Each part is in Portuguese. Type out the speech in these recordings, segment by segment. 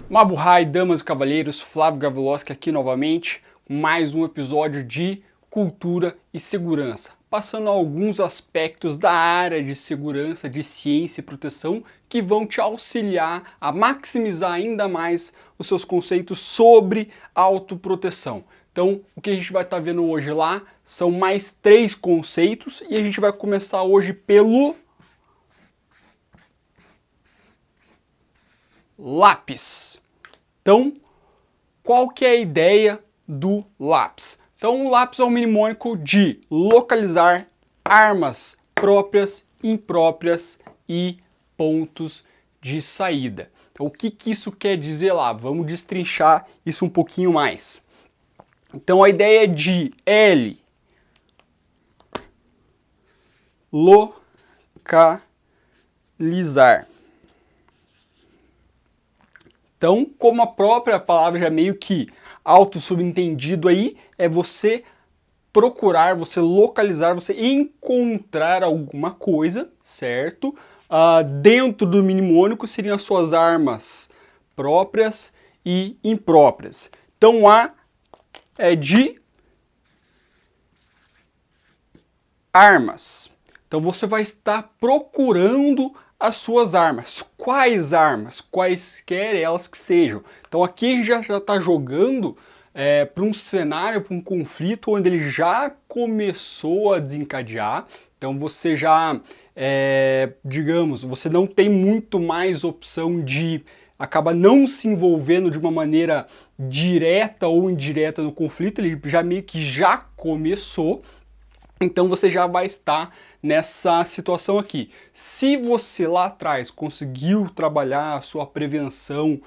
Mabuhay, damas e cavalheiros, Flávio Gaviloski aqui novamente, com mais um episódio de Cultura e Segurança, passando alguns aspectos da área de segurança, de ciência e proteção que vão te auxiliar a maximizar ainda mais os seus conceitos sobre autoproteção. Então, o que a gente vai estar vendo hoje lá são mais 3 conceitos e a gente vai começar hoje pelo lápis. Então, qual que é a ideia do lápis? Então, o lápis é um mnemônico de localizar armas próprias, impróprias e pontos de saída. Então, o que isso quer dizer lá? Vamos destrinchar isso um pouquinho mais. Então, a ideia de L, localizar. Então, como a própria palavra já é meio que auto-subentendido aí, é você procurar, você localizar, você encontrar alguma coisa, certo? Dentro do mnemônico seriam as suas armas próprias e impróprias. Então, A é de armas. Então, você vai estar procurando as suas armas. Quais armas? Quaisquer elas que sejam. Então aqui a gente já está jogando para um cenário, para um conflito onde ele já começou a desencadear. Então você já, digamos, você não tem muito mais opção de acaba não se envolvendo de uma maneira direta ou indireta no conflito, ele já meio que já começou. Então você já vai estar nessa situação aqui. Se você lá atrás conseguiu trabalhar a sua prevenção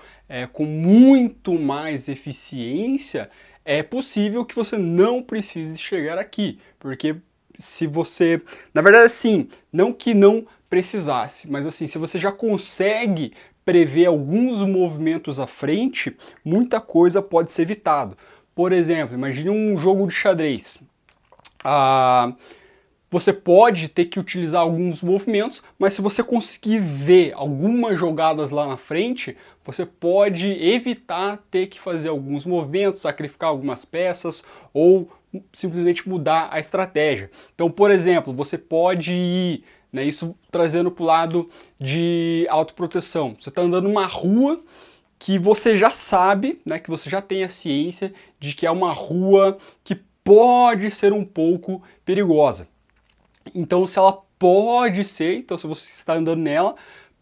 com muito mais eficiência, é possível que você não precise chegar aqui, porque se você, na verdade assim, não que não precisasse, mas assim, se você já consegue prever alguns movimentos à frente, muita coisa pode ser evitado. Por exemplo, imagine um jogo de xadrez. Você pode ter que utilizar alguns movimentos, mas se você conseguir ver algumas jogadas lá na frente, você pode evitar ter que fazer alguns movimentos, sacrificar algumas peças ou simplesmente mudar a estratégia. Então, por exemplo, você pode ir, né, isso trazendo para o lado de autoproteção. Você está andando numa rua que você já sabe, né, que você já tem a ciência de que é uma rua que pode ser um pouco perigosa. Então, se ela pode ser, então se você está andando nela,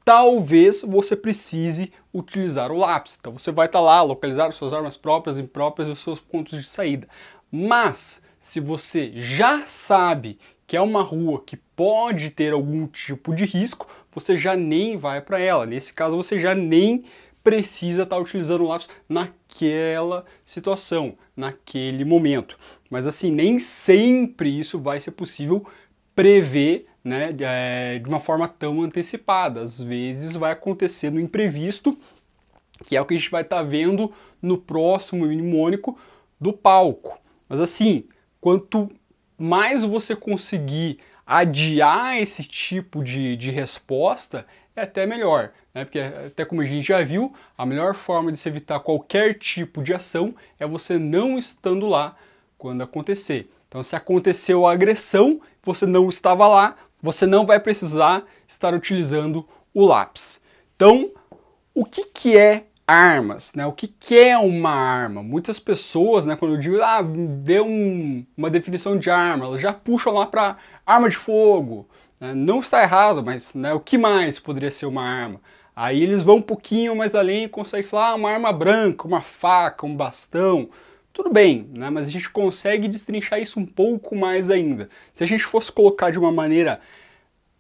talvez você precise utilizar o lápis. Então você vai estar lá, localizar suas armas próprias, impróprias e os seus pontos de saída. Mas, se você já sabe que é uma rua que pode ter algum tipo de risco, você já nem vai para ela. Nesse caso, você já nem precisa estar utilizando o lápis naquela situação, naquele momento. Mas assim, nem sempre isso vai ser possível prever, né, de uma forma tão antecipada. Às vezes vai acontecer no imprevisto, que é o que a gente vai estar vendo no próximo mnemônico do palco. Mas assim, quanto mais você conseguir adiar esse tipo de resposta, é até melhor, né? Porque até como a gente já viu, a melhor forma de se evitar qualquer tipo de ação é você não estando lá quando acontecer. Então, se aconteceu a agressão, você não estava lá, você não vai precisar estar utilizando o lápis. Então, o que é armas, né? O que é uma arma? Muitas pessoas, né, quando eu digo, dê uma definição de arma, elas já puxam lá para arma de fogo. Né? Não está errado, mas né, o que mais poderia ser uma arma? Aí eles vão um pouquinho mais além e conseguem falar uma arma branca, uma faca, um bastão. Tudo bem, né? Mas a gente consegue destrinchar isso um pouco mais ainda. Se a gente fosse colocar de uma maneira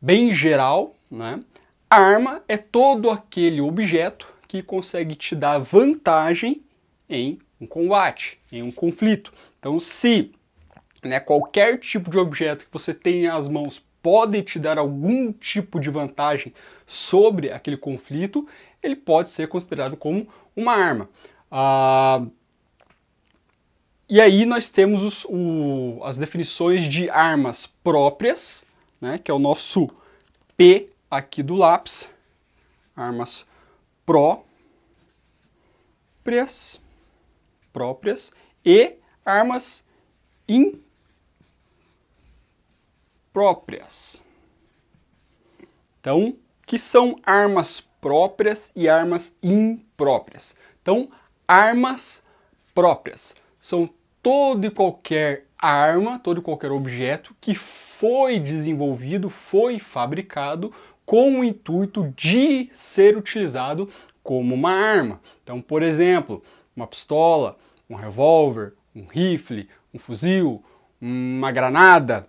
bem geral, né? A arma é todo aquele objeto que consegue te dar vantagem em um combate, em um conflito. Então, se né, qualquer tipo de objeto que você tenha às mãos pode te dar algum tipo de vantagem sobre aquele conflito, ele pode ser considerado como uma arma. E aí nós temos as definições de armas próprias, né, que é o nosso P aqui do lápis, armas próprias e armas impróprias. Então, que são armas próprias e armas impróprias? Então, armas próprias são toda e qualquer arma, todo e qualquer objeto que foi desenvolvido, foi fabricado com o intuito de ser utilizado como uma arma. Então, por exemplo, uma pistola, um revólver, um rifle, um fuzil, uma granada,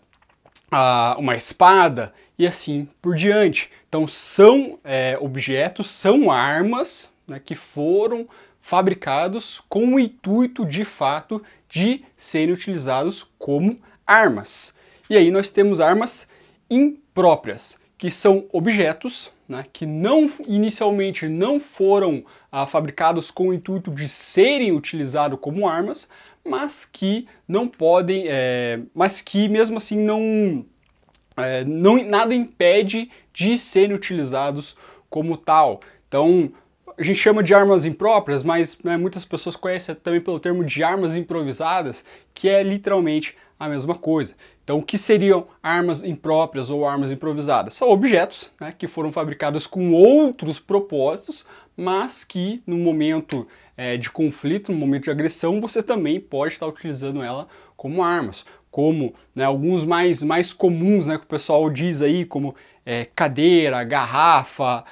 uma espada e assim por diante. Então são objetos, são armas, né, que foram fabricados com o intuito de fato de serem utilizados como armas. E aí nós temos armas impróprias, que são objetos, né, que inicialmente não foram fabricados com o intuito de serem utilizados como armas, mas que não podem, mas que mesmo assim nada impede de serem utilizados como tal. Então a gente chama de armas impróprias, mas muitas pessoas conhecem também pelo termo de armas improvisadas, que é literalmente a mesma coisa. Então, o que seriam armas impróprias ou armas improvisadas? São objetos, né, que foram fabricados com outros propósitos, mas que no momento de conflito, no momento de agressão, você também pode estar utilizando ela como armas. Como, né, alguns mais comuns, né, que o pessoal diz aí, como cadeira, garrafa,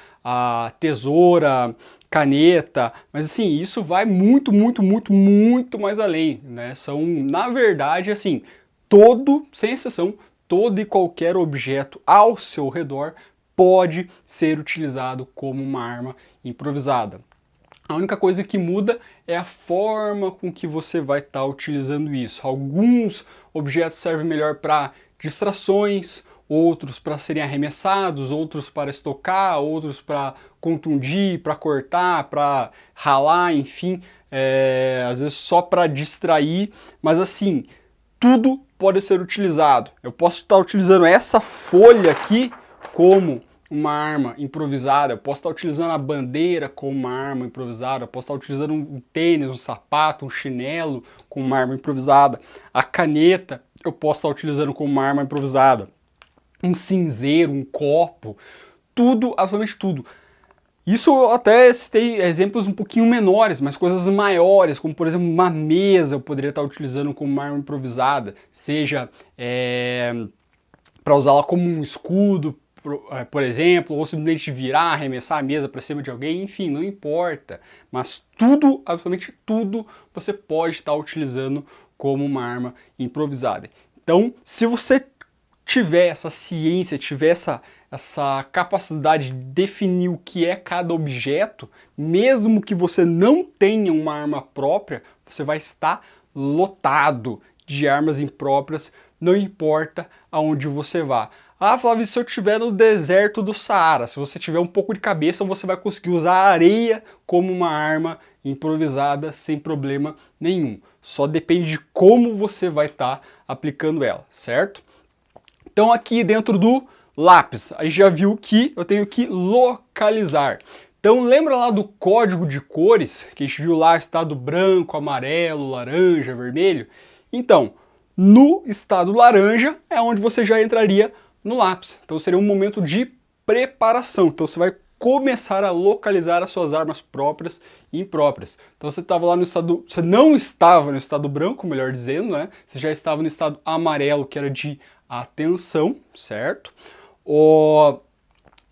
tesoura, caneta, mas assim, isso vai muito mais além, né? São, na verdade, assim, sem exceção, todo e qualquer objeto ao seu redor pode ser utilizado como uma arma improvisada. A única coisa que muda é a forma com que você vai estar utilizando isso. Alguns objetos servem melhor para distrações, outros para serem arremessados, outros para estocar, outros para contundir, para cortar, para ralar, enfim, às vezes só para distrair, mas assim, tudo pode ser utilizado. Eu posso estar utilizando essa folha aqui como uma arma improvisada, eu posso estar utilizando a bandeira como uma arma improvisada, eu posso estar utilizando um tênis, um sapato, um chinelo como uma arma improvisada, a caneta eu posso estar utilizando como uma arma improvisada, um cinzeiro, um copo, tudo, absolutamente tudo. Isso eu até citei exemplos um pouquinho menores, mas coisas maiores, como por exemplo uma mesa eu poderia estar utilizando como uma arma improvisada, seja para usá-la como um escudo, por exemplo, ou simplesmente virar, arremessar a mesa para cima de alguém, enfim, não importa. Mas tudo, absolutamente tudo, você pode estar utilizando como uma arma improvisada. Então, se você tiver essa ciência, tiver essa capacidade de definir o que é cada objeto, mesmo que você não tenha uma arma própria, você vai estar lotado de armas impróprias, não importa aonde você vá. Ah, Flávio, se eu estiver no deserto do Saara, se você tiver um pouco de cabeça, você vai conseguir usar a areia como uma arma improvisada sem problema nenhum. Só depende de como você vai estar aplicando ela, certo? Então aqui dentro do lápis, a gente já viu que eu tenho que localizar. Então lembra lá do código de cores, que a gente viu lá, estado branco, amarelo, laranja, vermelho? Então, no estado laranja é onde você já entraria no lápis. Então seria um momento de preparação. Então você vai começar a localizar as suas armas próprias e impróprias. Então você estava lá no estado, você não estava no estado branco, melhor dizendo, né? Você já estava no estado amarelo, que era de atenção, certo?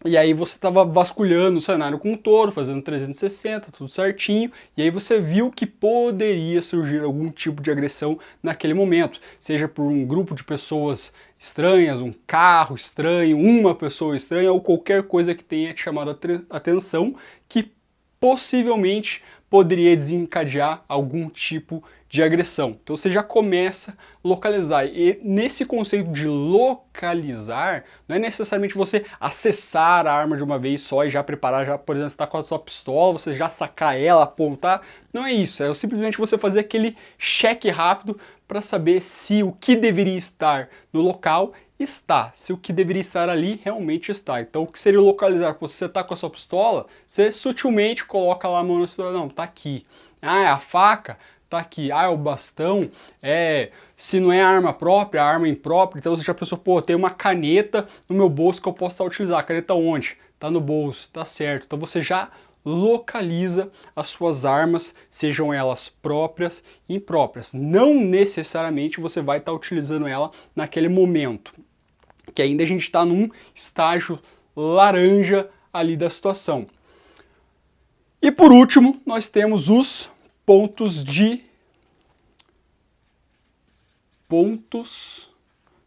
E aí você estava vasculhando o cenário com o touro, fazendo 360, tudo certinho, e aí você viu que poderia surgir algum tipo de agressão naquele momento, seja por um grupo de pessoas estranhas, um carro estranho, uma pessoa estranha, ou qualquer coisa que tenha te chamado a atenção, que possivelmente poderia desencadear algum tipo de agressão. Então você já começa a localizar. E nesse conceito de localizar, não é necessariamente você acessar a arma de uma vez só e já preparar, já, por exemplo, você está com a sua pistola, você já sacar ela, apontar. Não é isso, é simplesmente você fazer aquele cheque rápido para saber se o que deveria estar no local está, se o que deveria estar ali realmente está. Então, o que seria localizar? Você está com a sua pistola, você sutilmente coloca lá a mão na sua, não, tá aqui. Ah, é a faca? Tá aqui. Ah, é o bastão? Se não é a arma própria, a arma imprópria. Então você já pensou, pô, tem uma caneta no meu bolso que eu posso estar utilizando. A caneta onde? Tá no bolso, tá certo. Então você já localiza as suas armas, sejam elas próprias e impróprias. Não necessariamente você vai estar utilizando ela naquele momento, que ainda a gente está num estágio laranja ali da situação. E por último, nós temos os pontos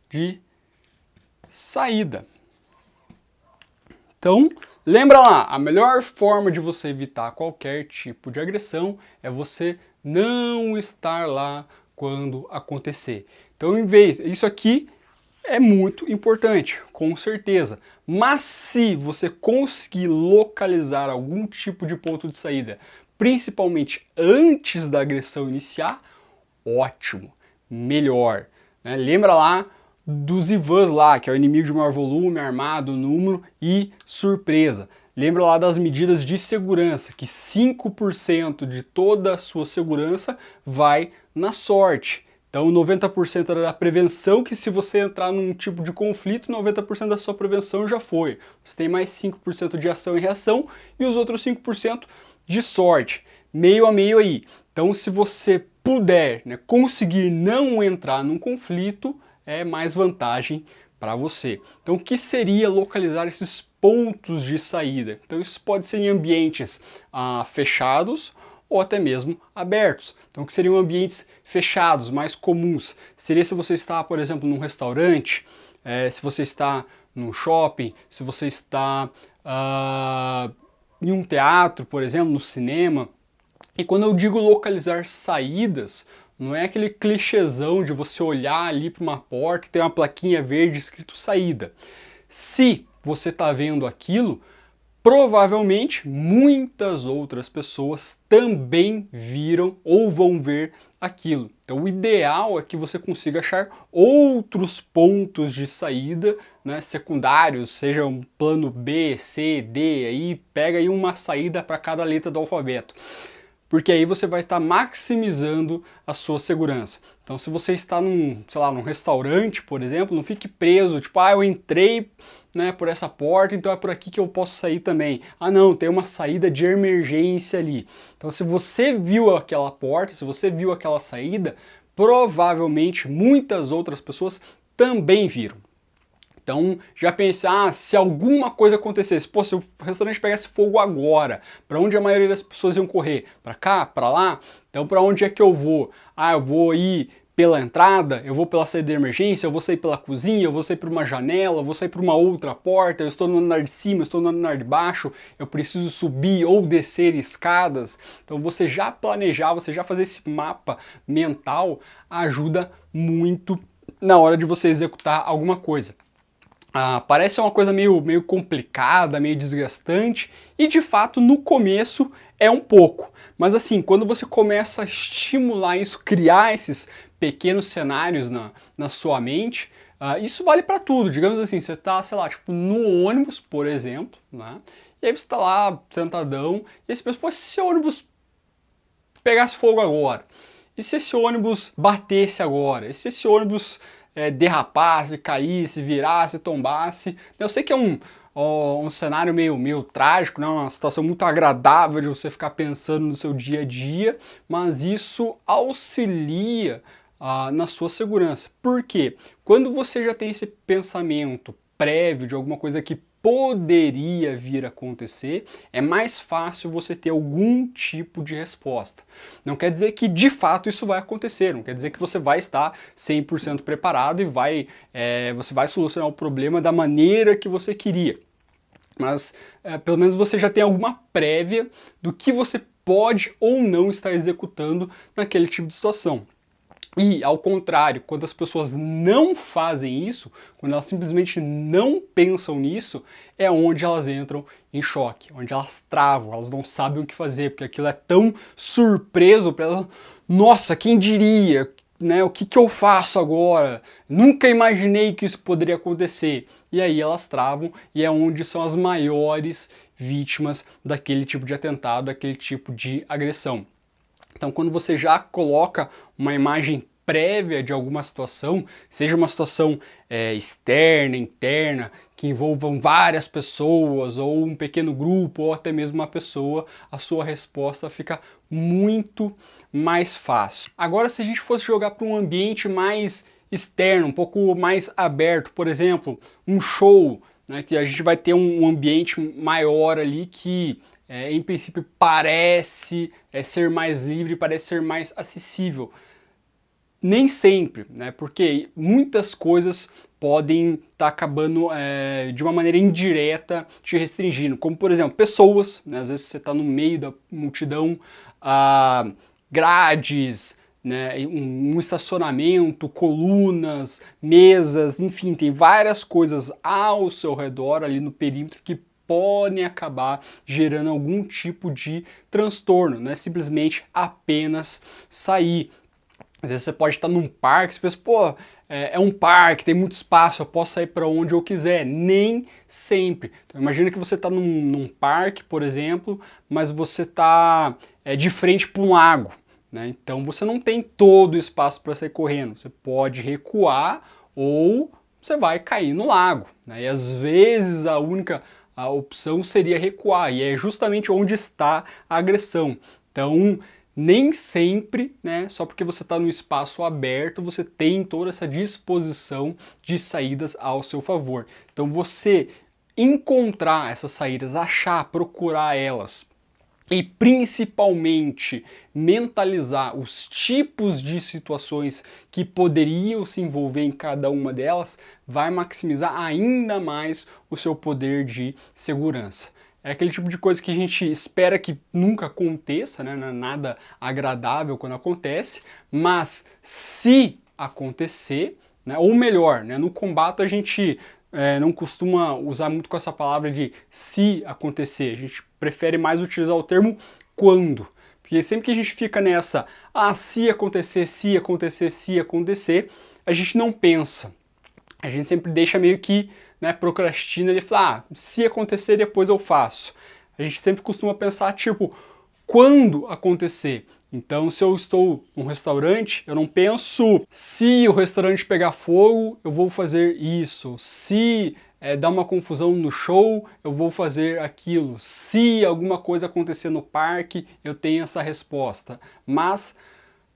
de saída. Então, lembra lá, a melhor forma de você evitar qualquer tipo de agressão é você não estar lá quando acontecer. Então, isso aqui é muito importante, com certeza. Mas se você conseguir localizar algum tipo de ponto de saída, principalmente antes da agressão iniciar, ótimo, melhor. Né? Lembra lá dos Ivans lá, que é o inimigo de maior volume, armado, número e surpresa. Lembra lá das medidas de segurança, que 5% de toda a sua segurança vai na sorte. Então 90% era da prevenção, que se você entrar num tipo de conflito, 90% da sua prevenção já foi. Você tem mais 5% de ação e reação e os outros 5% de sorte. Meio a meio aí. Então se você puder, né, conseguir não entrar num conflito, é mais vantagem para você. Então o que seria localizar esses pontos de saída? Então isso pode ser em ambientes fechados, ou até mesmo abertos. Então, que seriam ambientes fechados, mais comuns? Seria se você está, por exemplo, num restaurante, se você está num shopping, se você está em um teatro, por exemplo, no cinema. E quando eu digo localizar saídas, não é aquele clichêzão de você olhar ali para uma porta e ter uma plaquinha verde escrito saída. Se você está vendo aquilo, provavelmente muitas outras pessoas também viram ou vão ver aquilo. Então o ideal é que você consiga achar outros pontos de saída, né, secundários, seja um plano B, C, D, aí pega aí uma saída para cada letra do alfabeto. Porque aí você vai estar maximizando a sua segurança. Então se você está num, sei lá, num restaurante, por exemplo, não fique preso, tipo, eu entrei, né, por essa porta, então é por aqui que eu posso sair também. Ah não, tem uma saída de emergência ali. Então se você viu aquela porta, se você viu aquela saída, provavelmente muitas outras pessoas também viram. Então já pense, se alguma coisa acontecesse, pô, se o restaurante pegasse fogo agora, para onde a maioria das pessoas iam correr? Para cá? Para lá? Então para onde é que eu vou? Eu vou ir pela entrada, eu vou pela saída de emergência, eu vou sair pela cozinha, eu vou sair por uma janela, eu vou sair por uma outra porta, eu estou no andar de cima, eu estou no andar de baixo, eu preciso subir ou descer escadas. Então você já planejar, você já fazer esse mapa mental ajuda muito na hora de você executar alguma coisa. Parece uma coisa meio complicada, meio desgastante, e de fato no começo é um pouco. Mas assim, quando você começa a estimular isso, criar esses pequenos cenários na sua mente, isso vale para tudo. Digamos assim, você está, sei lá, tipo, no ônibus, por exemplo, né? E aí você está lá sentadão, e aí você pensa, pô, se esse ônibus pegasse fogo agora? E se esse ônibus batesse agora? E se esse ônibus derrapasse, caísse, virasse, tombasse? Eu sei que é um cenário meio trágico, né? Uma situação muito agradável de você ficar pensando no seu dia a dia, mas isso auxilia na sua segurança. Por quê? Quando você já tem esse pensamento prévio de alguma coisa que poderia vir a acontecer, é mais fácil você ter algum tipo de resposta. Não quer dizer que de fato isso vai acontecer, não quer dizer que você vai estar 100% preparado e você vai solucionar o problema da maneira que você queria. Mas pelo menos você já tem alguma prévia do que você pode ou não estar executando naquele tipo de situação. E, ao contrário, quando as pessoas não fazem isso, quando elas simplesmente não pensam nisso, é onde elas entram em choque, onde elas travam, elas não sabem o que fazer, porque aquilo é tão surpreso para elas. Nossa, quem diria? né, o que que eu faço agora? Nunca imaginei que isso poderia acontecer. E aí elas travam e é onde são as maiores vítimas daquele tipo de atentado, daquele tipo de agressão. Então, quando você já coloca uma imagem prévia de alguma situação, seja uma situação externa, interna, que envolvam várias pessoas, ou um pequeno grupo, ou até mesmo uma pessoa, a sua resposta fica muito mais fácil. Agora, se a gente fosse jogar para um ambiente mais externo, um pouco mais aberto, por exemplo, um show, né, que a gente vai ter um ambiente maior ali que em princípio parece ser mais livre, parece ser mais acessível. Nem sempre, né? Porque muitas coisas podem estar acabando de uma maneira indireta te restringindo, como por exemplo, pessoas, né? Às vezes você está no meio da multidão, grades, né? Um estacionamento, colunas, mesas, enfim, tem várias coisas ao seu redor, ali no perímetro, que podem acabar gerando algum tipo de transtorno, não é simplesmente apenas sair. Às vezes você pode estar num parque, você pensa, pô, é um parque, tem muito espaço, eu posso sair para onde eu quiser. Nem sempre. Então, imagina que você está num parque, por exemplo, mas você está de frente para um lago, né? Então você não tem todo o espaço para sair correndo. Você pode recuar ou você vai cair no lago, né? E às vezes a opção seria recuar, e é justamente onde está a agressão. Então, nem sempre, né, só porque você está no espaço aberto, você tem toda essa disposição de saídas ao seu favor. Então, você encontrar essas saídas, achar, procurar elas, e principalmente mentalizar os tipos de situações que poderiam se envolver em cada uma delas, vai maximizar ainda mais o seu poder de segurança. É aquele tipo de coisa que a gente espera que nunca aconteça, né? Não é nada agradável quando acontece, mas se acontecer, né? Ou melhor, né? No combate a gente não costuma usar muito com essa palavra de se acontecer, a gente prefere mais utilizar o termo quando. Porque sempre que a gente fica nessa, se acontecer, se acontecer, se acontecer, a gente não pensa. A gente sempre deixa meio que, né, procrastina, ele fala, se acontecer, depois eu faço. A gente sempre costuma pensar, tipo, quando acontecer. Então, se eu estou num restaurante, eu não penso, se o restaurante pegar fogo, eu vou fazer isso. Se dar uma confusão no show, eu vou fazer aquilo. Se alguma coisa acontecer no parque, eu tenho essa resposta. Mas,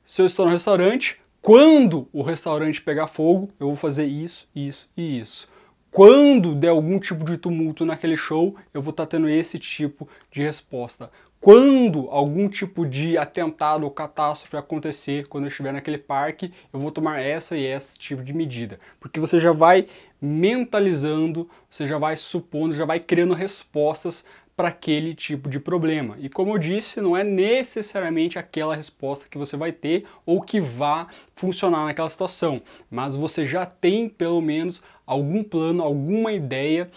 se eu estou no restaurante, quando o restaurante pegar fogo, eu vou fazer isso, isso e isso. Quando der algum tipo de tumulto naquele show, eu vou estar tendo esse tipo de resposta. Quando algum tipo de atentado ou catástrofe acontecer, quando eu estiver naquele parque, eu vou tomar essa e esse tipo de medida. Porque você já vai mentalizando, você já vai supondo, já vai criando respostas para aquele tipo de problema. E como eu disse, não é necessariamente aquela resposta que você vai ter ou que vá funcionar naquela situação, mas você já tem pelo menos algum plano, alguma ideia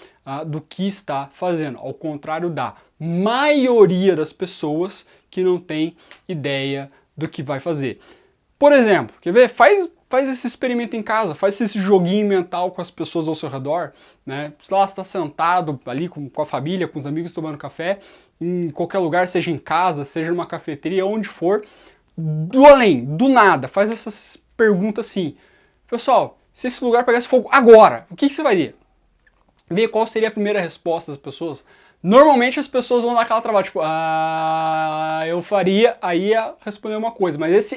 do que está fazendo, ao contrário da maioria das pessoas que não tem ideia do que vai fazer. Por exemplo, quer ver? Faz esse experimento em casa, faz esse joguinho mental com as pessoas ao seu redor, né? Se lá você está sentado ali com a família, com os amigos tomando café, em qualquer lugar, seja em casa, seja numa cafeteria, onde for, do além, do nada, faz essas perguntas assim. Pessoal, se esse lugar pegasse fogo agora, o que você faria? Vê qual seria a primeira resposta das pessoas. Normalmente as pessoas vão dar aquela travada, tipo, eu faria, aí ia responder uma coisa, mas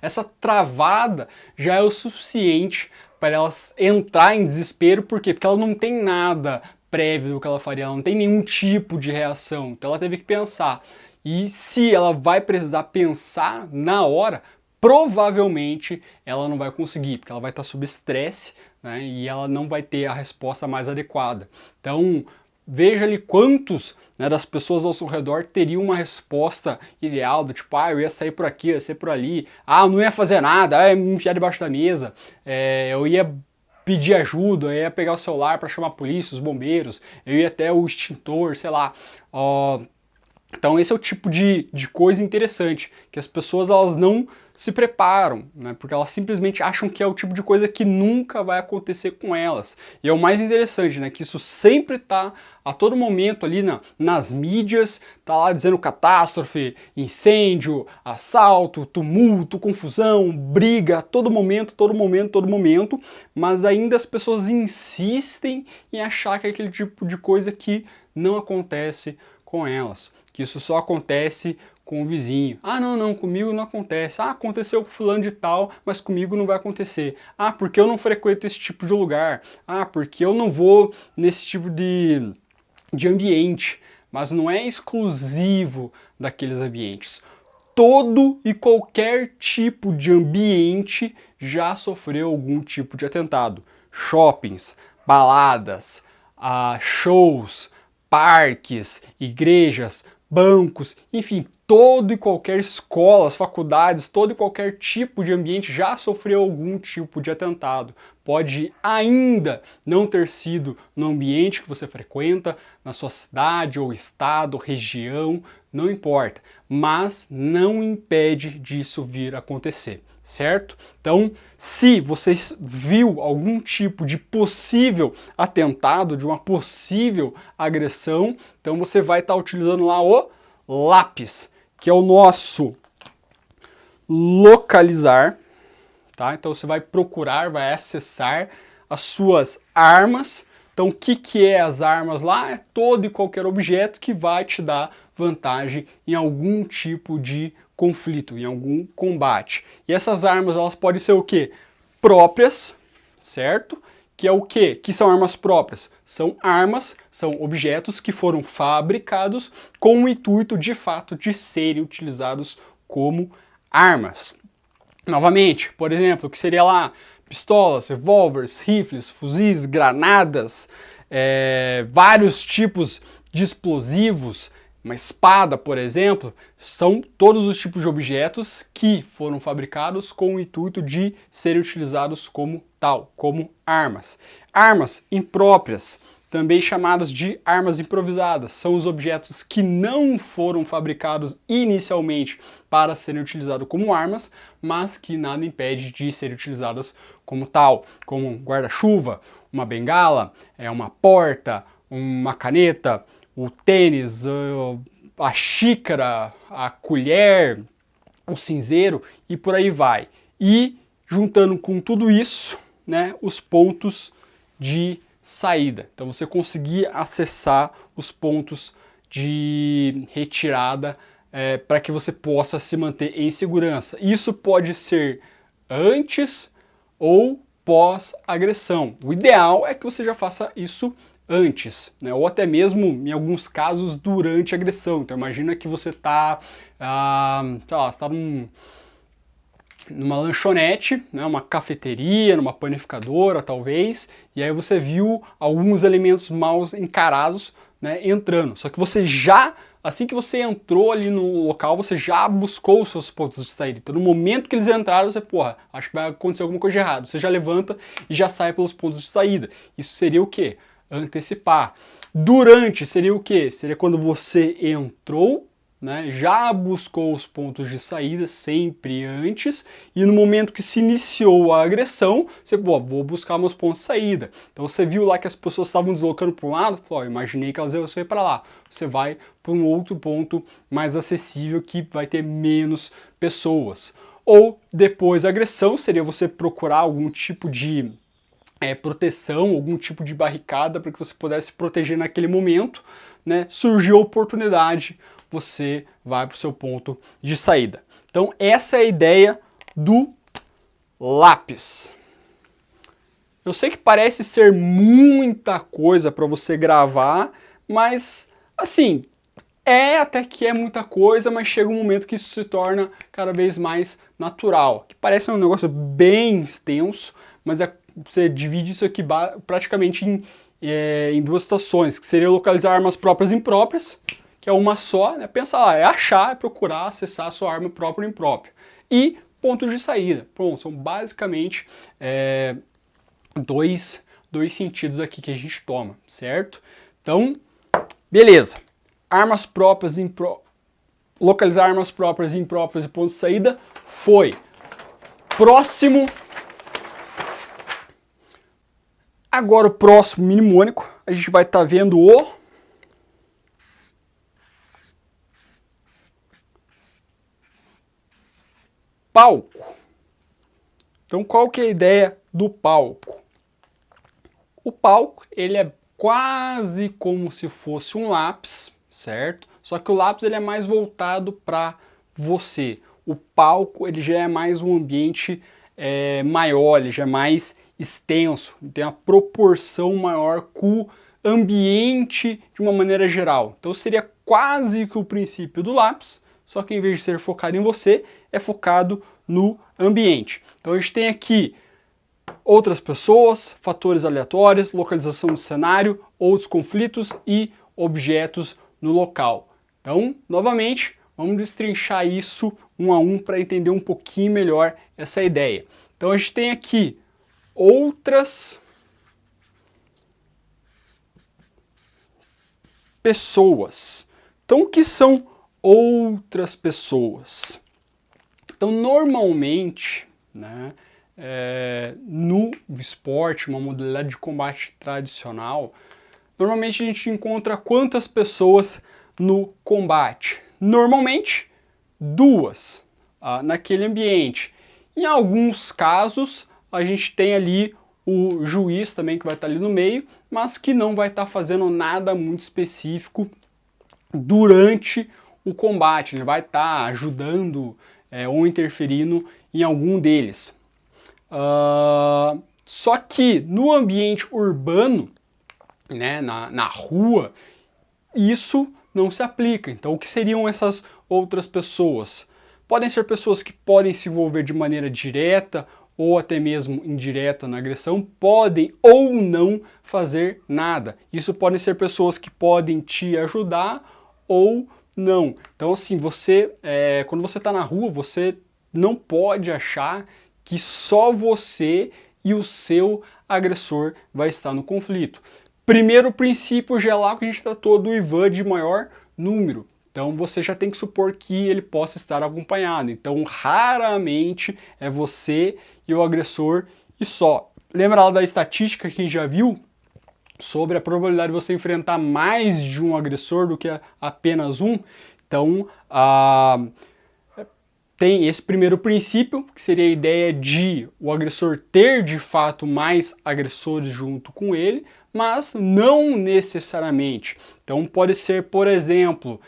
essa travada já é o suficiente para elas entrar em desespero, por quê? Porque ela não tem nada prévio do que ela faria, ela não tem nenhum tipo de reação, então ela teve que pensar. E se ela vai precisar pensar na hora, provavelmente ela não vai conseguir, porque ela vai estar sob estresse, né, e ela não vai ter a resposta mais adequada. Então, veja ali quantos, né, das pessoas ao seu redor teriam uma resposta ideal, do tipo, eu ia sair por aqui, eu ia sair por ali, eu não ia fazer nada, eu ia me enfiar debaixo da mesa, eu ia pedir ajuda, eu ia pegar o celular para chamar a polícia, os bombeiros, eu ia até o extintor, sei lá. Então esse é o tipo de coisa interessante, que as pessoas elas não se preparam, né? Porque elas simplesmente acham que é o tipo de coisa que nunca vai acontecer com elas. E é o mais interessante, né? Que isso sempre tá a todo momento ali nas mídias, tá lá dizendo catástrofe, incêndio, assalto, tumulto, confusão, briga, todo momento, todo momento, todo momento, mas ainda as pessoas insistem em achar que é aquele tipo de coisa que não acontece com elas, que isso só acontece com o vizinho. Ah, não, comigo não acontece. Ah, aconteceu com fulano de tal, mas comigo não vai acontecer. Ah, porque eu não frequento esse tipo de lugar. Ah, porque eu não vou nesse tipo de ambiente. Mas não é exclusivo daqueles ambientes. Todo e qualquer tipo de ambiente já sofreu algum tipo de atentado. Shoppings, baladas, shows, parques, igrejas, bancos, enfim, todo e qualquer escolas, faculdades, todo e qualquer tipo de ambiente já sofreu algum tipo de atentado. Pode ainda não ter sido no ambiente que você frequenta, na sua cidade ou estado, região, não importa, mas não impede disso vir a acontecer, certo? Então, se você viu algum tipo de possível atentado, de uma possível agressão, então você vai estar utilizando lá o lápis, que é o nosso localizar, tá? Então você vai procurar, vai acessar as suas armas. Então o que é as armas lá? É todo e qualquer objeto que vai te dar vantagem em algum tipo de conflito, em algum combate. E essas armas elas podem ser o quê? Próprias, certo? Que é o quê? Que são armas próprias? São armas, são objetos que foram fabricados com o intuito de fato de serem utilizados como armas. Novamente, por exemplo, o que seria lá pistolas, revólveres, rifles, fuzis, granadas, vários tipos de explosivos, uma espada, por exemplo, são todos os tipos de objetos que foram fabricados com o intuito de serem utilizados como tal, como armas. Armas impróprias, também chamadas de armas improvisadas, são os objetos que não foram fabricados inicialmente para serem utilizados como armas, mas que nada impede de serem utilizadas como tal, como um guarda-chuva, uma bengala, uma porta, uma caneta, o tênis, a xícara, a colher, o cinzeiro e por aí vai. E juntando com tudo isso, né, os pontos de saída. Então você conseguir acessar os pontos de retirada para que você possa se manter em segurança. Isso pode ser antes ou pós-agressão. O ideal é que você já faça isso antes, né? Ou até mesmo, em alguns casos, durante a agressão. Então imagina que você está numa lanchonete, né, uma cafeteria, numa panificadora talvez, e aí você viu alguns elementos mal encarados, né, entrando. Só que você já, assim que você entrou ali no local, você já buscou os seus pontos de saída. Então no momento que eles entraram, você, porra, acho que vai acontecer alguma coisa de errado. Você já levanta e já sai pelos pontos de saída. Isso seria o quê? Antecipar. Durante seria o quê? Seria quando você entrou, né, já buscou os pontos de saída sempre antes, e no momento que se iniciou a agressão, você, vou buscar meus pontos de saída. Então você viu lá que as pessoas estavam deslocando para um lado, falou, imaginei que elas iam sair para lá. Você vai para um outro ponto mais acessível que vai ter menos pessoas. Ou depois da agressão, seria você procurar algum tipo de proteção, algum tipo de barricada para que você pudesse se proteger naquele momento, né? Surgiu a oportunidade, você vai para o seu ponto de saída. Então essa é a ideia do lápis. Eu sei que parece ser muita coisa para você gravar, mas assim, até que é muita coisa, mas chega um momento que isso se torna cada vez mais natural. Que parece um negócio bem extenso, mas você divide isso aqui praticamente em duas situações, que seria localizar armas próprias e impróprias, que é uma só, né? Pensa lá, é achar, é procurar, acessar a sua arma própria ou imprópria. E pontos de saída. Pronto, são basicamente dois sentidos aqui que a gente toma, certo? Então, beleza. armas próprias, localizar armas próprias e impróprias e pontos de saída foi. Próximo. Agora o próximo mnemônico, a gente vai estar vendo o palco. Então qual que é a ideia do palco? O palco, ele é quase como se fosse um lápis, certo? Só que o lápis ele é mais voltado para você. O palco ele já é mais um ambiente maior, ele já é mais extenso, tem uma proporção maior com o ambiente de uma maneira geral. Então seria quase que o princípio do lápis, só que em vez de ser focado em você, é focado no ambiente. Então a gente tem aqui outras pessoas, fatores aleatórios, localização do cenário, outros conflitos e objetos no local. Então, novamente, vamos destrinchar isso um a um para entender um pouquinho melhor essa ideia. Então a gente tem aqui outras pessoas. Então o que são outras pessoas? Então normalmente, né, no esporte, uma modalidade de combate tradicional, normalmente a gente encontra quantas pessoas no combate? Normalmente 2 naquele ambiente. Em alguns casos a gente tem ali o juiz também que vai estar ali no meio, mas que não vai estar fazendo nada muito específico durante o combate, ele vai estar ajudando ou interferindo em algum deles. Só que no ambiente urbano, né, na rua, isso não se aplica. Então o que seriam essas outras pessoas? Podem ser pessoas que podem se envolver de maneira direta ou até mesmo indireta na agressão, podem ou não fazer nada. Isso podem ser pessoas que podem te ajudar ou não. Então assim, quando você está na rua, você não pode achar que só você e o seu agressor vai estar no conflito. Primeiro princípio já é lá que a gente tratou do Ivan de maior número. Então você já tem que supor que ele possa estar acompanhado. Então raramente é você e o agressor e só. Lembra lá da estatística que a gente já viu sobre a probabilidade de você enfrentar mais de um agressor do que apenas um? Então tem esse primeiro princípio, que seria a ideia de o agressor ter de fato mais agressores junto com ele, mas não necessariamente. Então pode ser, por exemplo,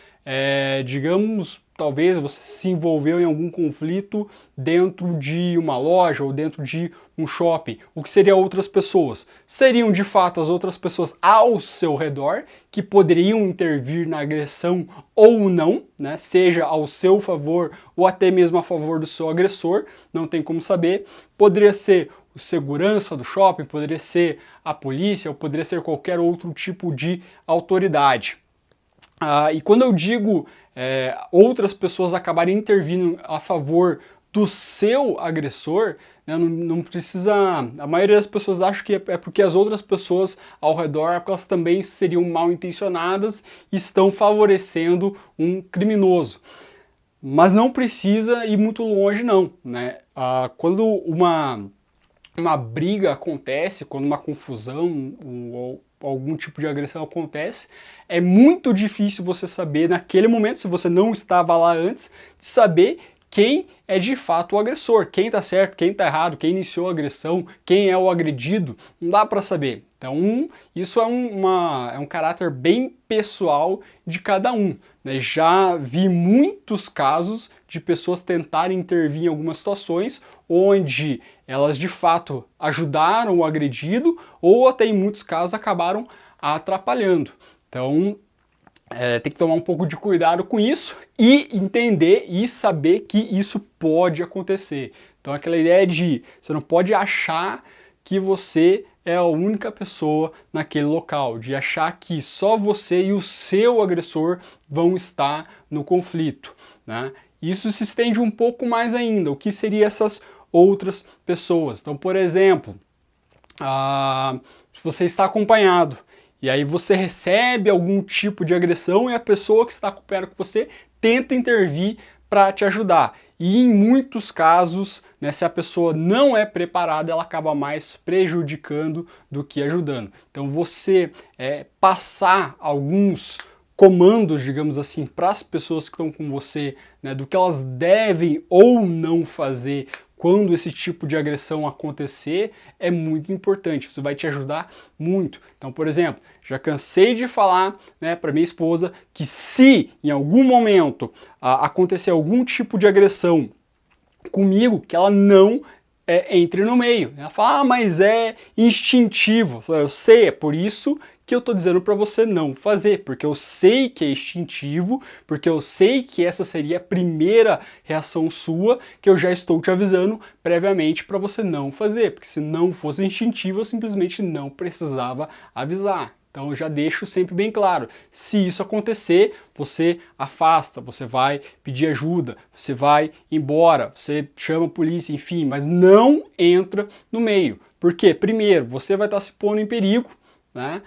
digamos, talvez você se envolveu em algum conflito dentro de uma loja ou dentro de um shopping. O que seriam outras pessoas? Seriam de fato as outras pessoas ao seu redor que poderiam intervir na agressão ou não, né? Seja ao seu favor ou até mesmo a favor do seu agressor, não tem como saber. Poderia ser o segurança do shopping, poderia ser a polícia ou poderia ser qualquer outro tipo de autoridade. E quando eu digo outras pessoas acabarem intervindo a favor do seu agressor, né, não precisa... A maioria das pessoas acha que é porque as outras pessoas ao redor elas também seriam mal intencionadas e estão favorecendo um criminoso. Mas não precisa ir muito longe não, né? Quando uma briga acontece, quando uma confusão ou algum tipo de agressão acontece, é muito difícil você saber naquele momento, se você não estava lá antes, de saber quem é de fato o agressor, quem está certo, quem está errado, quem iniciou a agressão, quem é o agredido, não dá para saber. Então isso é um caráter bem pessoal de cada um, né? Já vi muitos casos de pessoas tentarem intervir em algumas situações onde elas de fato ajudaram o agredido ou até em muitos casos acabaram atrapalhando. Então tem que tomar um pouco de cuidado com isso e entender e saber que isso pode acontecer. Então aquela ideia de você não pode achar que você é a única pessoa naquele local, de achar que só você e o seu agressor vão estar no conflito, né? Isso se estende um pouco mais ainda. O que seriam essas outras pessoas? Então, por exemplo, se você está acompanhado E aí você recebe algum tipo de agressão e a pessoa que está acompanhando com você tenta intervir para te ajudar. E em muitos casos, né, se a pessoa não é preparada, ela acaba mais prejudicando do que ajudando. Então você passar alguns comandos, digamos assim, para as pessoas que estão com você, né, do que elas devem ou não fazer quando esse tipo de agressão acontecer, é muito importante. Isso vai te ajudar muito. Então, por exemplo, já cansei de falar, né, para minha esposa que se em algum momento acontecer algum tipo de agressão comigo, que ela não entre no meio. Ela fala, mas é instintivo. Eu sei, é por isso que eu tô dizendo para você não fazer, porque eu sei que é instintivo, porque eu sei que essa seria a primeira reação sua, que eu já estou te avisando previamente para você não fazer, porque se não fosse instintivo, eu simplesmente não precisava avisar. Então eu já deixo sempre bem claro, se isso acontecer, você afasta, você vai pedir ajuda, você vai embora, você chama a polícia, enfim, mas não entra no meio. Porque, primeiro, você vai estar se pondo em perigo, né?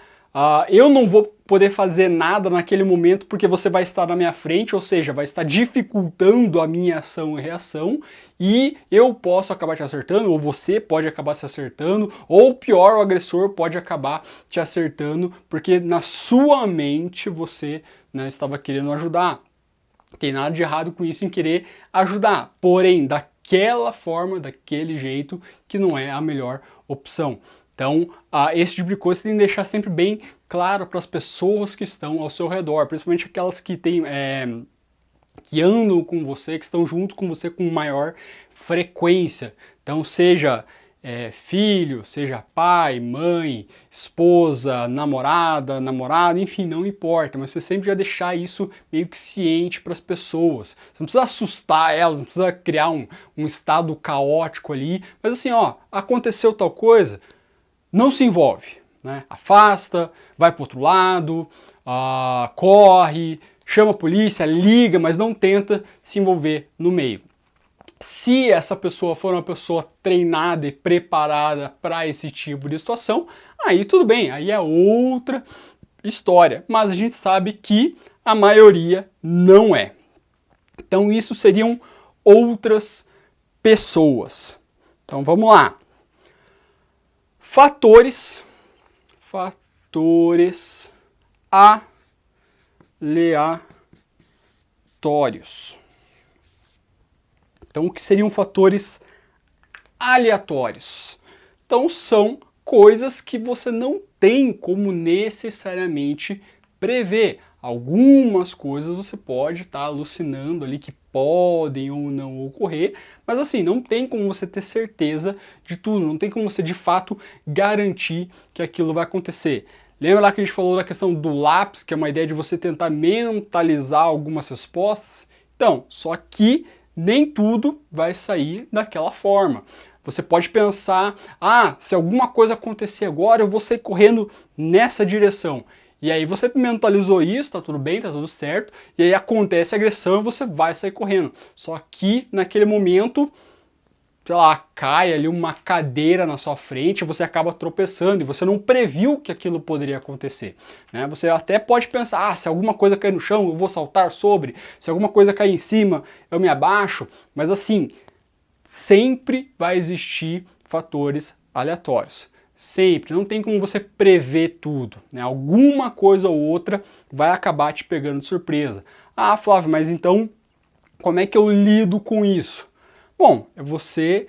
Eu não vou poder fazer nada naquele momento porque você vai estar na minha frente, ou seja, vai estar dificultando a minha ação e reação, e eu posso acabar te acertando, ou você pode acabar se acertando, ou pior, o agressor pode acabar te acertando, porque na sua mente você, né, estava querendo ajudar. Não tem nada de errado com isso em querer ajudar, porém, daquela forma, daquele jeito, que não é a melhor opção. Então, esse tipo de coisa você tem que deixar sempre bem claro para as pessoas que estão ao seu redor, principalmente aquelas que que andam com você, que estão junto com você com maior frequência. Então, seja filho, seja pai, mãe, esposa, namorado, enfim, não importa, mas você sempre já deixar isso meio que ciente para as pessoas. Você não precisa assustar elas, não precisa criar um estado caótico ali, mas assim, ó, aconteceu tal coisa, não se envolve, né? Afasta, vai para outro lado, corre, chama a polícia, liga, mas não tenta se envolver no meio. Se essa pessoa for uma pessoa treinada e preparada para esse tipo de situação, aí tudo bem, aí é outra história. Mas a gente sabe que a maioria não é. Então isso seriam outras pessoas. Então vamos lá. Fatores aleatórios. Então, o que seriam fatores aleatórios? Então, são coisas que você não tem como necessariamente prever. Algumas coisas você pode estar alucinando ali que podem ou não ocorrer, mas assim, não tem como você ter certeza de tudo, não tem como você de fato garantir que aquilo vai acontecer. Lembra lá que a gente falou da questão do lápis, que é uma ideia de você tentar mentalizar algumas respostas? Então, só que nem tudo vai sair daquela forma. Você pode pensar, se alguma coisa acontecer agora, eu vou sair correndo nessa direção. E aí você mentalizou isso, tá tudo bem, tá tudo certo, e aí acontece a agressão e você vai sair correndo. Só que naquele momento, sei lá, cai ali uma cadeira na sua frente, você acaba tropeçando e você não previu que aquilo poderia acontecer, né? Você até pode pensar, se alguma coisa cair no chão, eu vou saltar sobre, se alguma coisa cair em cima, eu me abaixo, mas assim, sempre vai existir fatores aleatórios. Sempre, não tem como você prever tudo, né? Alguma coisa ou outra vai acabar te pegando de surpresa. Flávio, mas então como é que eu lido com isso? Bom, você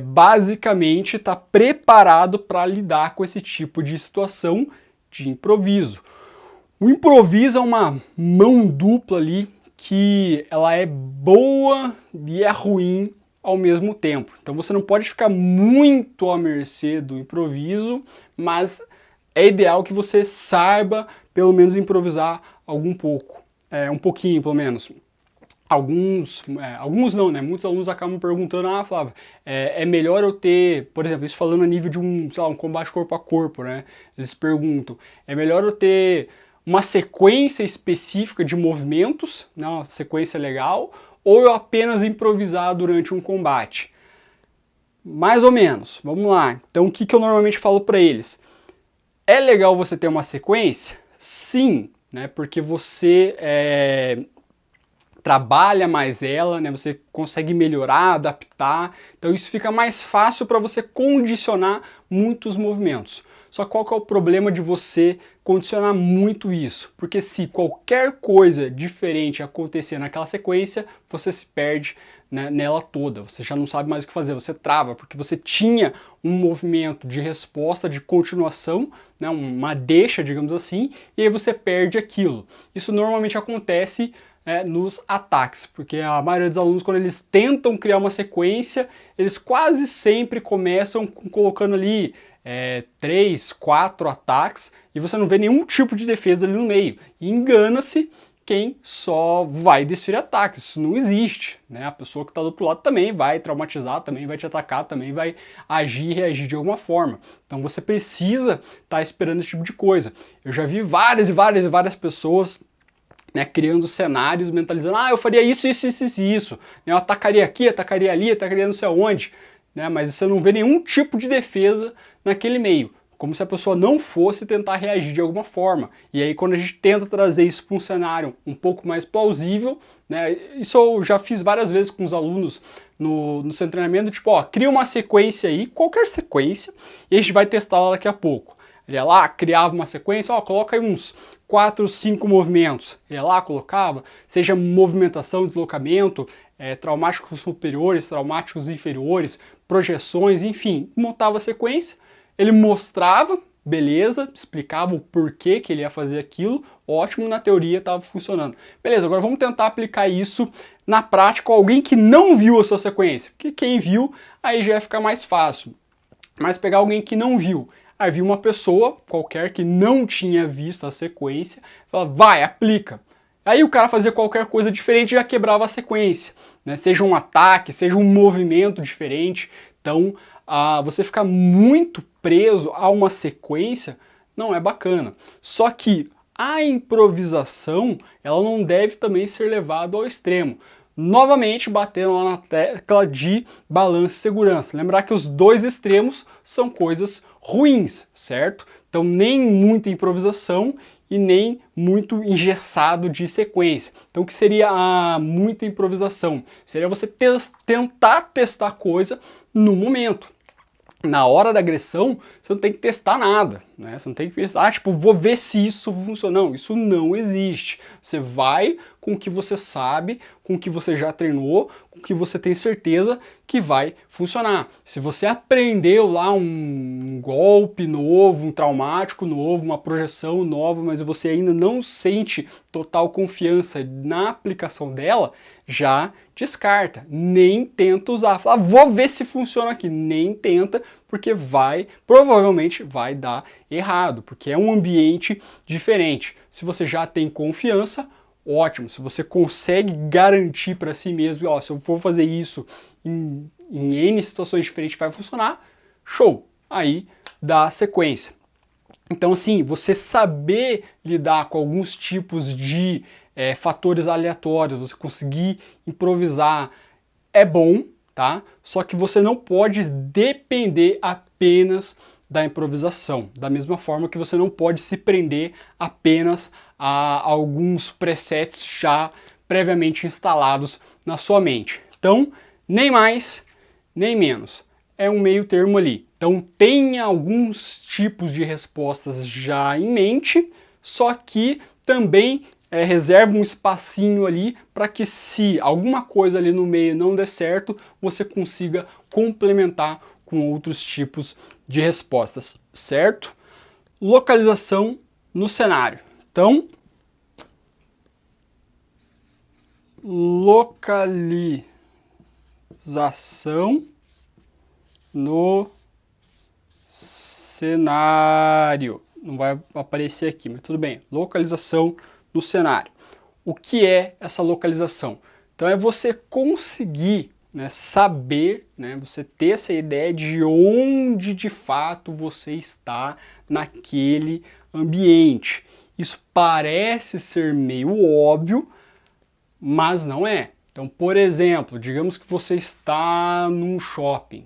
basicamente está preparado para lidar com esse tipo de situação de improviso. O improviso é uma mão dupla ali que ela é boa e é ruim ao mesmo tempo. Então você não pode ficar muito à mercê do improviso, mas é ideal que você saiba pelo menos improvisar um pouquinho pelo menos. Alguns não, né? Muitos alunos acabam perguntando, Flávio, é melhor eu ter, por exemplo, isso falando a nível de um combate corpo a corpo, né? Eles perguntam, é melhor eu ter uma sequência específica de movimentos, né? Uma sequência legal, ou eu apenas improvisar durante um combate? Mais ou menos, vamos lá. Então o que eu normalmente falo para eles? É legal você ter uma sequência? Sim, né? Porque você trabalha mais ela, né? Você consegue melhorar, adaptar. Então isso fica mais fácil para você condicionar muitos movimentos. Só qual que é o problema de você condicionar muito isso? Porque se qualquer coisa diferente acontecer naquela sequência, você se perde, né, nela toda. Você já não sabe mais o que fazer, você trava, porque você tinha um movimento de resposta, de continuação, né, uma deixa, digamos assim, e aí você perde aquilo. Isso normalmente acontece nos ataques, porque a maioria dos alunos, quando eles tentam criar uma sequência, eles quase sempre começam colocando ali 3, 4 ataques e você não vê nenhum tipo de defesa ali no meio. E engana-se quem só vai desferir ataques, isso não existe, né? A pessoa que está do outro lado também vai traumatizar, também vai te atacar, também vai agir e reagir de alguma forma. Então você precisa estar esperando esse tipo de coisa. Eu já vi várias e várias e várias pessoas, né, criando cenários, mentalizando, eu faria isso, isso, isso, isso, isso. Eu atacaria aqui, atacaria ali, atacaria não sei aonde, né, mas você não vê nenhum tipo de defesa naquele meio, como se a pessoa não fosse tentar reagir de alguma forma. E aí quando a gente tenta trazer isso para um cenário um pouco mais plausível, né, isso eu já fiz várias vezes com os alunos no seu treinamento, tipo, cria uma sequência aí, qualquer sequência, e a gente vai testar ela daqui a pouco. Ele ia lá, criava uma sequência, coloca aí uns 4, 5 movimentos. Ele ia lá, colocava, seja movimentação, deslocamento, traumáticos superiores, traumáticos inferiores, projeções, enfim, montava a sequência, ele mostrava, beleza, explicava o porquê que ele ia fazer aquilo, ótimo, na teoria estava funcionando. Beleza, agora vamos tentar aplicar isso na prática com alguém que não viu a sua sequência, porque quem viu, aí já ia ficar mais fácil. Mas pegar alguém que não viu, aí viu uma pessoa qualquer que não tinha visto a sequência, fala, vai, aplica. Aí o cara fazia qualquer coisa diferente e já quebrava a sequência, né? Seja um ataque, seja um movimento diferente. Então, você ficar muito preso a uma sequência não é bacana. Só que a improvisação, ela não deve também ser levada ao extremo. Novamente, batendo lá na tecla de balanço e segurança. Lembrar que os dois extremos são coisas ruins, certo? Então, nem muita improvisação e nem muito engessado de sequência. Então, o que seria muita improvisação? Seria você tentar testar coisa no momento. Na hora da agressão, você não tem que testar nada, né? Você não tem que pensar, tipo, vou ver se isso funciona. Não, isso não existe. Você vai com o que você sabe, com o que você já treinou, com o que você tem certeza que vai funcionar. Se você aprendeu lá um golpe novo, um traumático novo, uma projeção nova, mas você ainda não sente total confiança na aplicação dela, já descarta, nem tenta usar. Fala, vou ver se funciona aqui, nem tenta, porque provavelmente vai dar errado, porque é um ambiente diferente. Se você já tem confiança, ótimo. Se você consegue garantir para si mesmo, se eu for fazer isso em N situações diferentes vai funcionar, show! Aí dá sequência. Então, assim, você saber lidar com alguns tipos de fatores aleatórios, você conseguir improvisar é bom, tá? Só que você não pode depender apenas da improvisação, da mesma forma que você não pode se prender apenas a alguns presets já previamente instalados na sua mente. Então, nem mais, nem menos. É um meio termo ali. Então, tenha alguns tipos de respostas já em mente, só que também reserva um espacinho ali para que se alguma coisa ali no meio não der certo, você consiga complementar com outros tipos de respostas, certo? Localização no cenário. Então, localização no cenário. Não vai aparecer aqui, mas tudo bem. Localização no cenário. O que é essa localização? Então é você conseguir, né, saber, né, você ter essa ideia de onde de fato você está naquele ambiente. Isso parece ser meio óbvio, mas não é. Então, por exemplo, digamos que você está num shopping,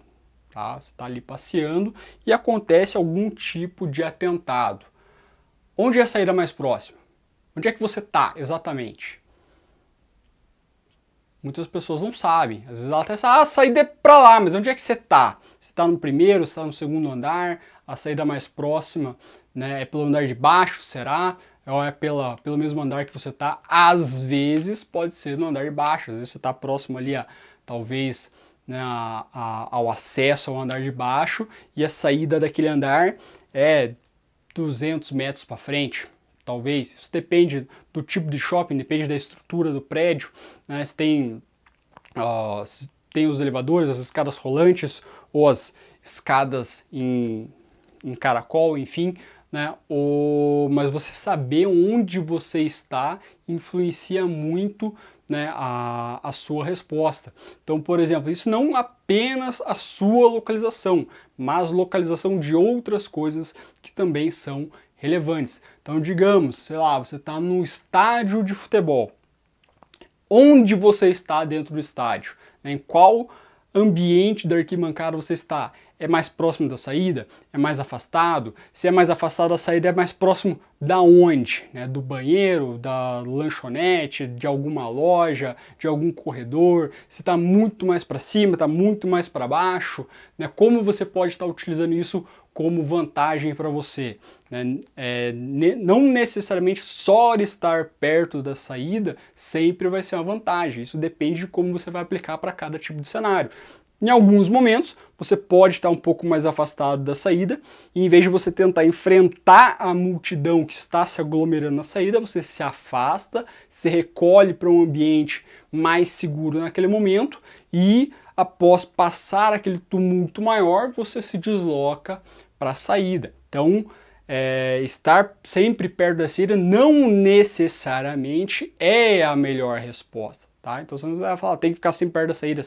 tá? Você está ali passeando e acontece algum tipo de atentado. Onde é a saída mais próxima? Onde é que você está exatamente? Muitas pessoas não sabem. Às vezes ela até sabe, a saída é para lá, mas onde é que você está? Você está no primeiro, você está no segundo andar? A saída mais próxima, né, é pelo andar de baixo, será? Ou é pelo mesmo andar que você está? Às vezes pode ser no andar de baixo, às vezes você está próximo ali, talvez, né, ao acesso ao andar de baixo, e a saída daquele andar é 200 metros para frente. Talvez, isso depende do tipo de shopping, depende da estrutura do prédio, né? Se tem os elevadores, as escadas rolantes ou as escadas em caracol, enfim, né? Mas você saber onde você está influencia muito, né, a sua resposta. Então, por exemplo, isso não apenas a sua localização, mas localização de outras coisas que também são relevantes. Então, digamos, sei lá, você está no estádio de futebol. Onde você está dentro do estádio? Em qual ambiente da arquibancada você está? É mais próximo da saída? É mais afastado? Se é mais afastado da saída, é mais próximo da onde? Né? Do banheiro, da lanchonete, de alguma loja, de algum corredor? Se está muito mais para cima, está muito mais para baixo? Né? Como você pode estar utilizando isso como vantagem para você? Né? Não necessariamente só estar perto da saída sempre vai ser uma vantagem. Isso depende de como você vai aplicar para cada tipo de cenário. Em alguns momentos, você pode estar um pouco mais afastado da saída, e em vez de você tentar enfrentar a multidão que está se aglomerando na saída, você se afasta, se recolhe para um ambiente mais seguro naquele momento, e após passar aquele tumulto maior, você se desloca para a saída. Então, estar sempre perto da saída não necessariamente é a melhor resposta. Tá? Então você não vai falar, tem que ficar sempre perto da saída.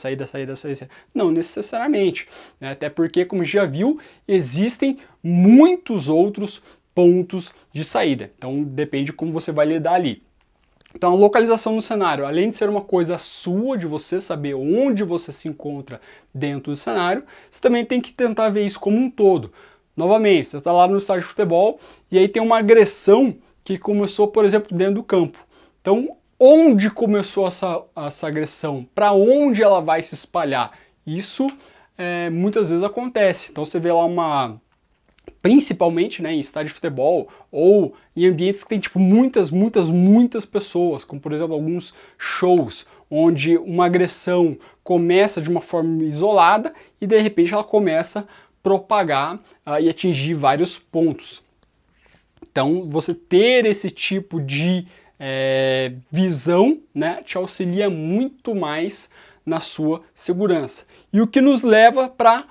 Não necessariamente, né? Até porque, como já viu, existem muitos outros pontos de saída. Então depende de como você vai lidar ali. Então a localização no cenário, além de ser uma coisa sua, de você saber onde você se encontra dentro do cenário, você também tem que tentar ver isso como um todo. Novamente, você está lá no estádio de futebol e aí tem uma agressão que começou, por exemplo, dentro do campo. Então, onde começou essa agressão? Para onde ela vai se espalhar? Isso muitas vezes acontece. Então você vê lá principalmente, né, em estádio de futebol ou em ambientes que tem tipo muitas pessoas, como por exemplo alguns shows, onde uma agressão começa de uma forma isolada e de repente ela começa a propagar e atingir vários pontos. Então você ter esse tipo de visão, né, te auxilia muito mais na sua segurança. E o que nos leva para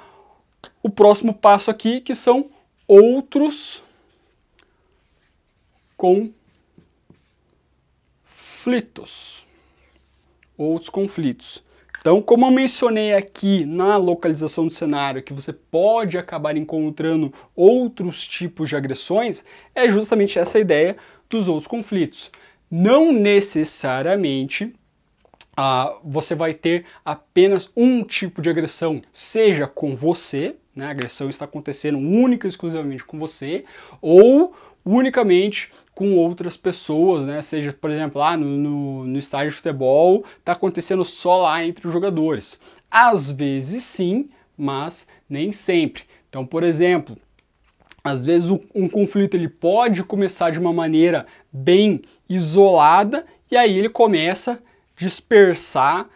o próximo passo aqui, que são outros conflitos. Então, como eu mencionei aqui na localização do cenário, que você pode acabar encontrando outros tipos de agressões, é justamente essa ideia dos outros conflitos. Não necessariamente você vai ter apenas um tipo de agressão, seja com você, né, a agressão está acontecendo única e exclusivamente com você, ou unicamente com outras pessoas, né, seja, por exemplo, lá no estádio de futebol, está acontecendo só lá entre os jogadores. Às vezes sim, mas nem sempre. Então, por exemplo, às vezes um conflito ele pode começar de uma maneira bem isolada e aí ele começa a dispersar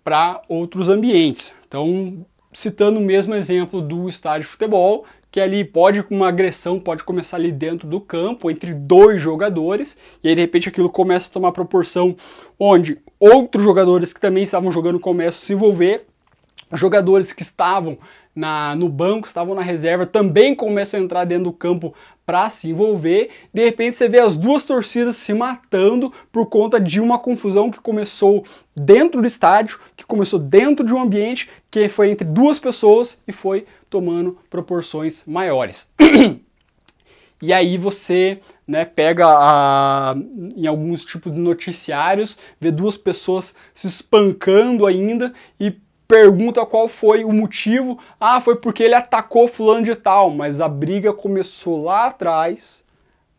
para outros ambientes. Então, citando o mesmo exemplo do estádio de futebol, que ali uma agressão pode começar ali dentro do campo, entre dois jogadores, e aí de repente aquilo começa a tomar proporção onde outros jogadores que também estavam jogando começam a se envolver, jogadores que estavam no banco, estavam na reserva, também começam a entrar dentro do campo para se envolver. De repente você vê as duas torcidas se matando por conta de uma confusão que começou dentro do estádio, que começou dentro de um ambiente, que foi entre duas pessoas e foi tomando proporções maiores. E aí você, né, pega em alguns tipos de noticiários, vê duas pessoas se espancando ainda e pergunta qual foi o motivo. Ah, foi porque ele atacou fulano de tal, mas a briga começou lá atrás,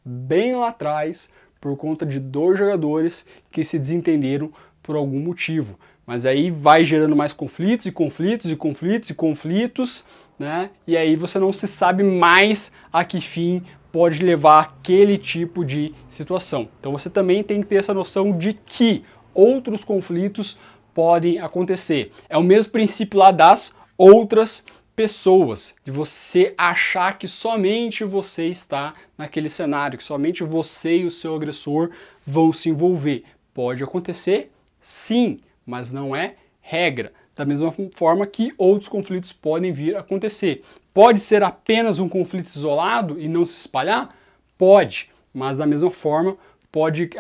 bem lá atrás, por conta de 2 jogadores que se desentenderam por algum motivo. Mas aí vai gerando mais conflitos e conflitos e conflitos e conflitos, né? E aí você não se sabe mais a que fim pode levar aquele tipo de situação. Então você também tem que ter essa noção de que outros conflitos podem acontecer. É o mesmo princípio lá das outras pessoas, de você achar que somente você está naquele cenário, que somente você e o seu agressor vão se envolver. Pode acontecer, sim, mas não é regra. Da mesma forma que outros conflitos podem vir a acontecer. Pode ser apenas um conflito isolado e não se espalhar? Pode, mas da mesma forma pode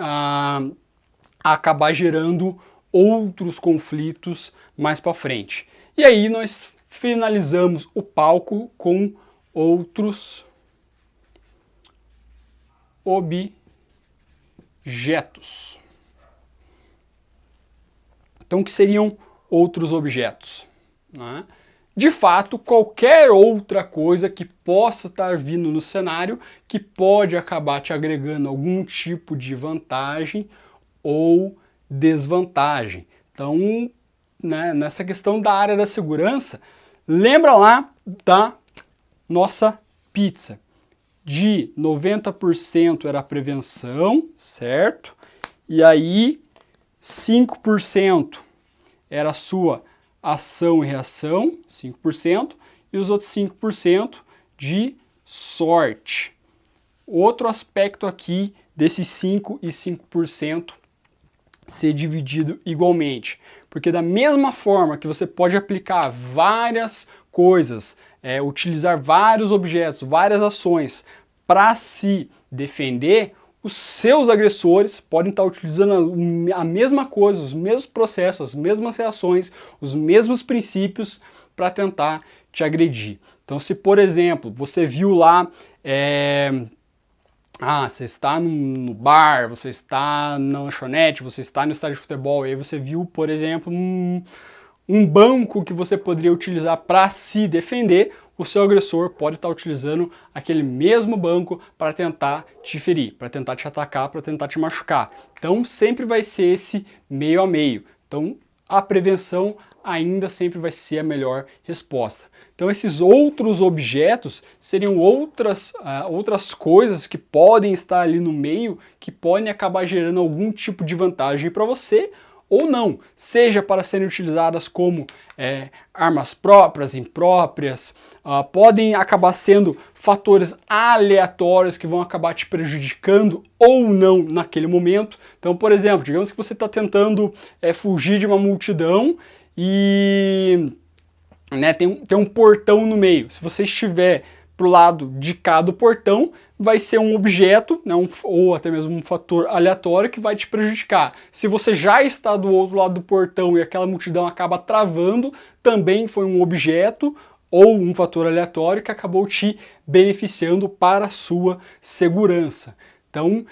acabar gerando outros conflitos mais para frente. E aí nós finalizamos o palco com outros objetos. Então, o que seriam outros objetos? Né? De fato, qualquer outra coisa que possa estar vindo no cenário que pode acabar te agregando algum tipo de vantagem ou desvantagem. Então, né, nessa questão da área da segurança, lembra lá da nossa pizza. De 90% era prevenção, certo? E aí 5% era a sua ação e reação, 5%, e os outros 5% de sorte. Outro aspecto aqui desses 5 e 5% ser dividido igualmente. Porque da mesma forma que você pode aplicar várias coisas, utilizar vários objetos, várias ações para se defender, os seus agressores podem estar utilizando a mesma coisa, os mesmos processos, as mesmas reações, os mesmos princípios para tentar te agredir. Então, se por exemplo, você viu lá, você está no bar, você está na lanchonete, você está no estádio de futebol, e aí você viu, por exemplo, um banco que você poderia utilizar para se defender, o seu agressor pode estar utilizando aquele mesmo banco para tentar te ferir, para tentar te atacar, para tentar te machucar. Então sempre vai ser esse meio a meio. Então a prevenção ainda sempre vai ser a melhor resposta. Então esses outros objetos seriam outras coisas que podem estar ali no meio, que podem acabar gerando algum tipo de vantagem para você, ou não, seja para serem utilizadas como armas próprias, impróprias, podem acabar sendo fatores aleatórios que vão acabar te prejudicando ou não naquele momento. Então, por exemplo, digamos que você está tentando fugir de uma multidão e tem um portão no meio. Se você estiver para o lado de cá do portão, vai ser um objeto, ou até mesmo um fator aleatório que vai te prejudicar. Se você já está do outro lado do portão e aquela multidão acaba travando, também foi um objeto ou um fator aleatório que acabou te beneficiando para a sua segurança. Então,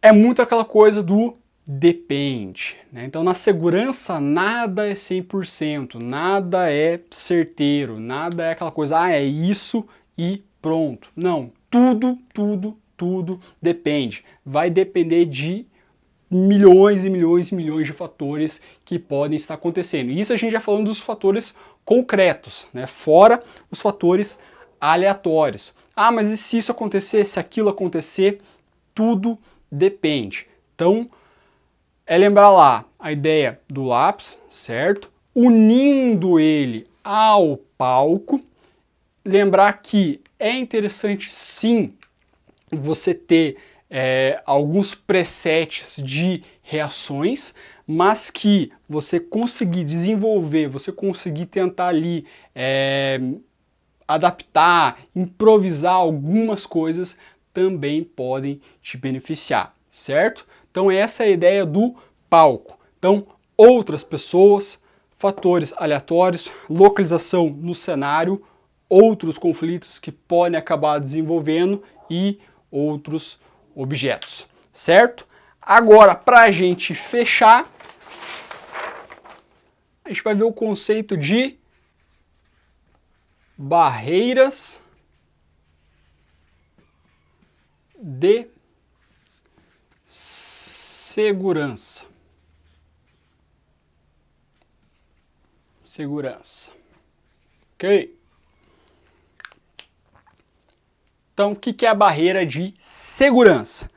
é muito aquela coisa do depende. Então, na segurança, nada é 100%, nada é certeiro, nada é aquela coisa, é isso e pronto. Não, tudo depende. Vai depender de milhões e milhões e milhões de fatores que podem estar acontecendo. E isso a gente já falando dos fatores concretos, fora os fatores aleatórios. Mas e se isso acontecer, se aquilo acontecer? Tudo depende. Então, lembrar lá a ideia do lápis, certo? Unindo ele ao palco, lembrar que é interessante sim você ter alguns presets de reações, mas que você conseguir desenvolver, você conseguir tentar ali adaptar, improvisar algumas coisas também podem te beneficiar, certo? Então essa é a ideia do palco. Então outras pessoas, fatores aleatórios, localização no cenário, outros conflitos que podem acabar desenvolvendo e outros objetos, certo? Agora, para a gente fechar, a gente vai ver o conceito de barreiras de segurança. Ok? Então, o que é a barreira de segurança?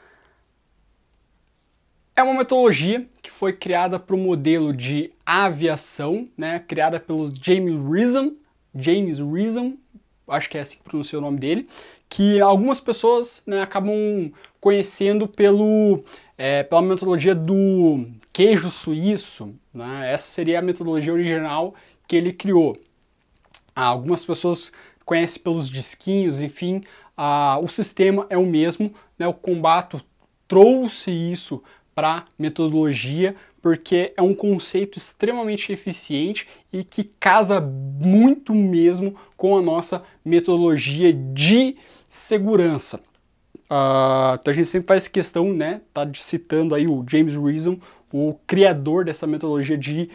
É uma metodologia que foi criada para o modelo de aviação, né, criada pelo James Reason, acho que é assim que pronuncia o nome dele, que algumas pessoas, né, acabam conhecendo pela metodologia do queijo suíço, né? Essa seria a metodologia original que ele criou. Algumas pessoas conhecem pelos disquinhos, enfim, o sistema é o mesmo, né? O Combato trouxe isso para metodologia porque é um conceito extremamente eficiente e que casa muito mesmo com a nossa metodologia de segurança. Então a gente sempre faz questão, né, tá citando aí o James Reason, o criador dessa metodologia de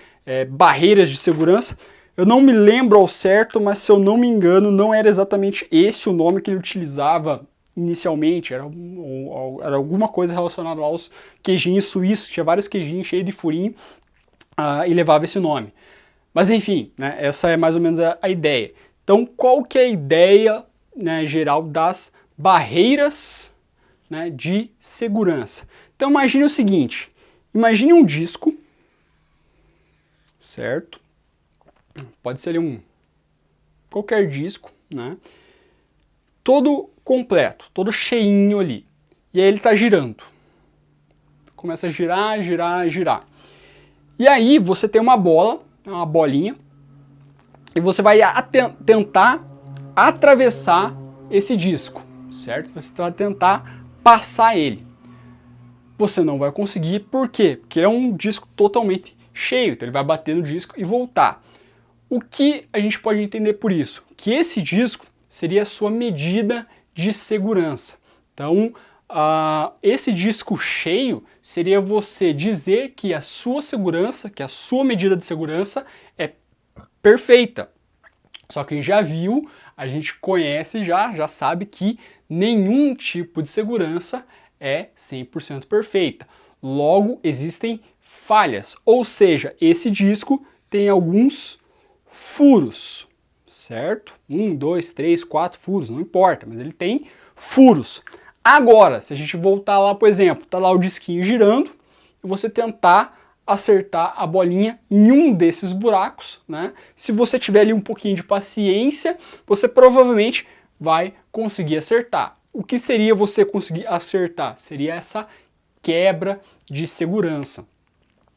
barreiras de segurança. Eu não me lembro ao certo, mas se eu não me engano, não era exatamente esse o nome que ele utilizava inicialmente, era alguma coisa relacionada aos queijinhos suíços, tinha vários queijinhos cheios de furinho e levava esse nome. Mas enfim, né, essa é mais ou menos a ideia. Então qual que é a ideia, né, geral das barreiras, né, de segurança? Então imagine o seguinte, imagine um disco, certo? Pode ser qualquer disco, né? Todo completo, todo cheinho ali. E aí ele está girando. Começa a girar, girar, girar. E aí você tem uma bolinha, e você vai tentar atravessar esse disco, certo? Você vai tentar passar ele. Você não vai conseguir, por quê? Porque é um disco totalmente cheio, então ele vai bater no disco e voltar. O que a gente pode entender por isso? Que esse disco seria a sua medida de segurança. Então, esse disco cheio seria você dizer que a sua segurança, que a sua medida de segurança é perfeita. Só que já viu, a gente conhece já sabe que nenhum tipo de segurança é 100% perfeita. Logo, existem falhas, ou seja, esse disco tem alguns furos, certo? 1, 2, 3, 4 furos, não importa, mas ele tem furos. Agora, se a gente voltar lá, por exemplo, tá lá o disquinho girando, e você tentar acertar a bolinha em um desses buracos, né? Se você tiver ali um pouquinho de paciência, você provavelmente vai conseguir acertar. O que seria você conseguir acertar? Seria essa quebra de segurança.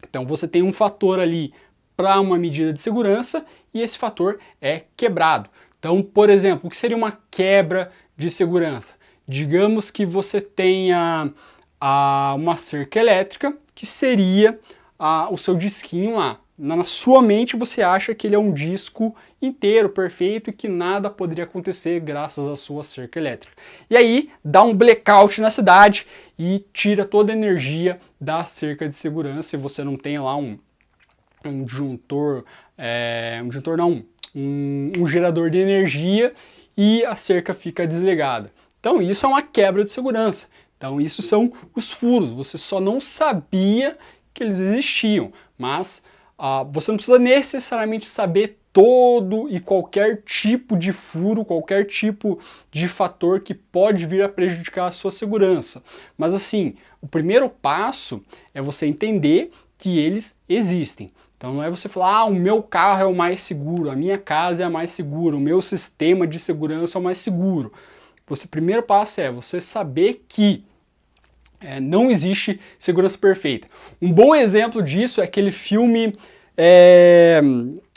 Então você tem um fator ali para uma medida de segurança e esse fator é quebrado. Então, por exemplo, o que seria uma quebra de segurança? Digamos que você tenha uma cerca elétrica, que seria o seu disquinho lá. Na sua mente você acha que ele é um disco inteiro, perfeito, e que nada poderia acontecer graças à sua cerca elétrica. E aí dá um blackout na cidade e tira toda a energia da cerca de segurança e você não tem lá um gerador de energia e a cerca fica desligada. Então isso é uma quebra de segurança. Então isso são os furos, você só não sabia que eles existiam, mas você não precisa necessariamente saber todo e qualquer tipo de furo, qualquer tipo de fator que pode vir a prejudicar a sua segurança. Mas assim, o primeiro passo é você entender que eles existem. Então não é você falar, o meu carro é o mais seguro, a minha casa é a mais segura, o meu sistema de segurança é o mais seguro. O primeiro passo é você saber que não existe segurança perfeita. Um bom exemplo disso é aquele filme,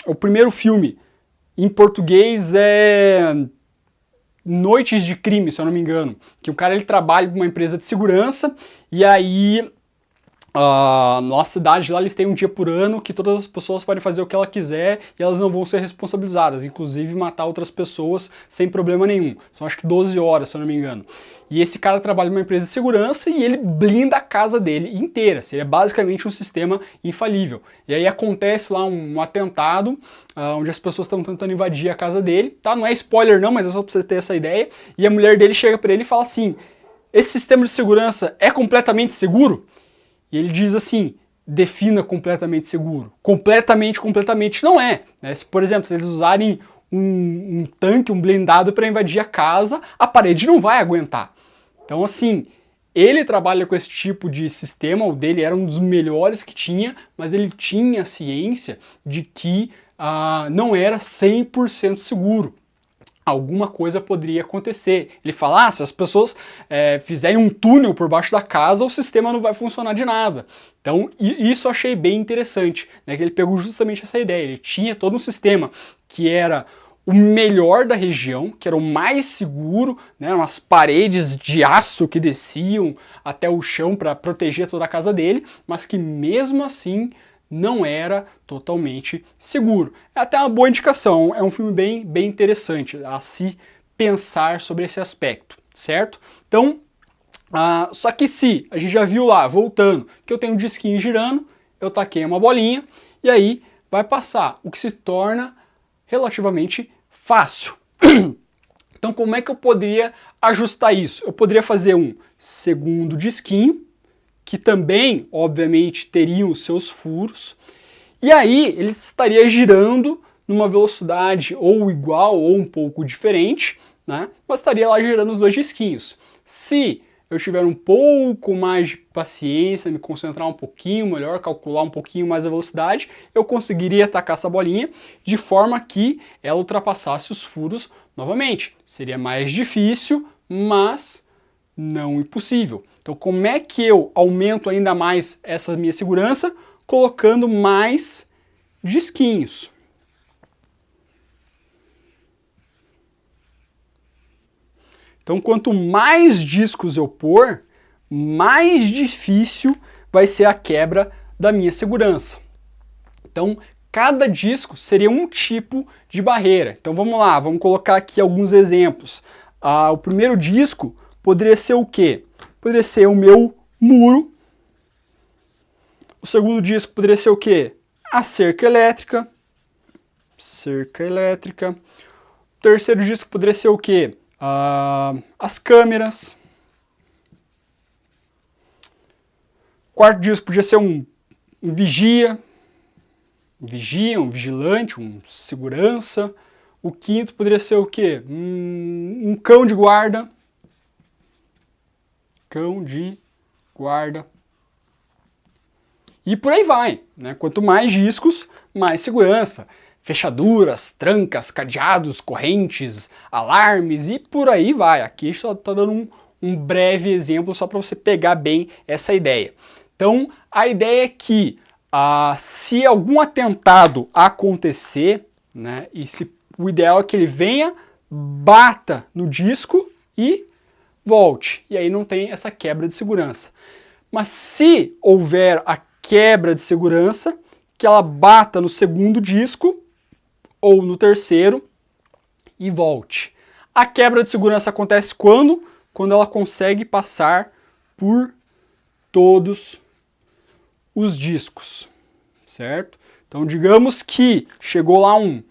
o primeiro filme em português é Noites de Crime, se eu não me engano, que o cara ele trabalha em uma empresa de segurança e aí nossa cidade lá, eles têm um dia por ano que todas as pessoas podem fazer o que ela quiser e elas não vão ser responsabilizadas, inclusive matar outras pessoas sem problema nenhum. São acho que 12 horas, se eu não me engano. E esse cara trabalha numa empresa de segurança e ele blinda a casa dele inteira. Seria basicamente um sistema infalível. E aí acontece lá um atentado, onde as pessoas estão tentando invadir a casa dele, tá? Não é spoiler não, mas é só pra você ter essa ideia. E a mulher dele chega pra ele e fala assim: esse sistema de segurança é completamente seguro? E ele diz assim: defina completamente seguro. Completamente não é. Né? Se, por exemplo, se eles usarem um tanque, um blindado para invadir a casa, a parede não vai aguentar. Então, assim, ele trabalha com esse tipo de sistema, o dele era um dos melhores que tinha, mas ele tinha a ciência de que não era 100% seguro. Alguma coisa poderia acontecer. Ele fala, se as pessoas fizerem um túnel por baixo da casa, o sistema não vai funcionar de nada. Então, isso eu achei bem interessante, né, que ele pegou justamente essa ideia. Ele tinha todo um sistema que era o melhor da região, que era o mais seguro, né, umas paredes de aço que desciam até o chão para proteger toda a casa dele, mas que mesmo assim não era totalmente seguro. É até uma boa indicação, é um filme bem interessante a se pensar sobre esse aspecto, certo? Então, só que se a gente já viu lá, voltando, que eu tenho um disquinho girando, eu taquei uma bolinha e aí vai passar, o que se torna relativamente fácil. Então, como é que eu poderia ajustar isso? Eu poderia fazer um segundo disquinho, que também, obviamente, teriam os seus furos, e aí ele estaria girando numa velocidade ou igual ou um pouco diferente, né? Mas estaria lá girando os dois disquinhos. Se eu tiver um pouco mais de paciência, me concentrar um pouquinho melhor, calcular um pouquinho mais a velocidade, eu conseguiria atacar essa bolinha de forma que ela ultrapassasse os furos novamente. Seria mais difícil, mas não impossível. Então, como é que eu aumento ainda mais essa minha segurança? Colocando mais disquinhos. Então, quanto mais discos eu pôr, mais difícil vai ser a quebra da minha segurança. Então, cada disco seria um tipo de barreira. Então, vamos lá, vamos colocar aqui alguns exemplos. O primeiro disco poderia ser o quê? Poderia ser o meu muro. O segundo disco poderia ser o quê? A cerca elétrica. Cerca elétrica. O terceiro disco poderia ser o quê? As câmeras. O quarto disco podia ser um vigia. Um vigilante, um segurança. O quinto poderia ser o quê? Um cão de guarda. Cão de guarda. E por aí vai, né? Quanto mais discos, mais segurança. Fechaduras, trancas, cadeados, correntes, alarmes e por aí vai. Aqui só está dando um breve exemplo só para você pegar bem essa ideia. Então, a ideia é que se algum atentado acontecer, né, o ideal é que ele venha, bata no disco e volte. E aí não tem essa quebra de segurança. Mas se houver a quebra de segurança, que ela bata no segundo disco ou no terceiro e volte. A quebra de segurança acontece quando? Quando ela consegue passar por todos os discos, certo? Então digamos que chegou lá um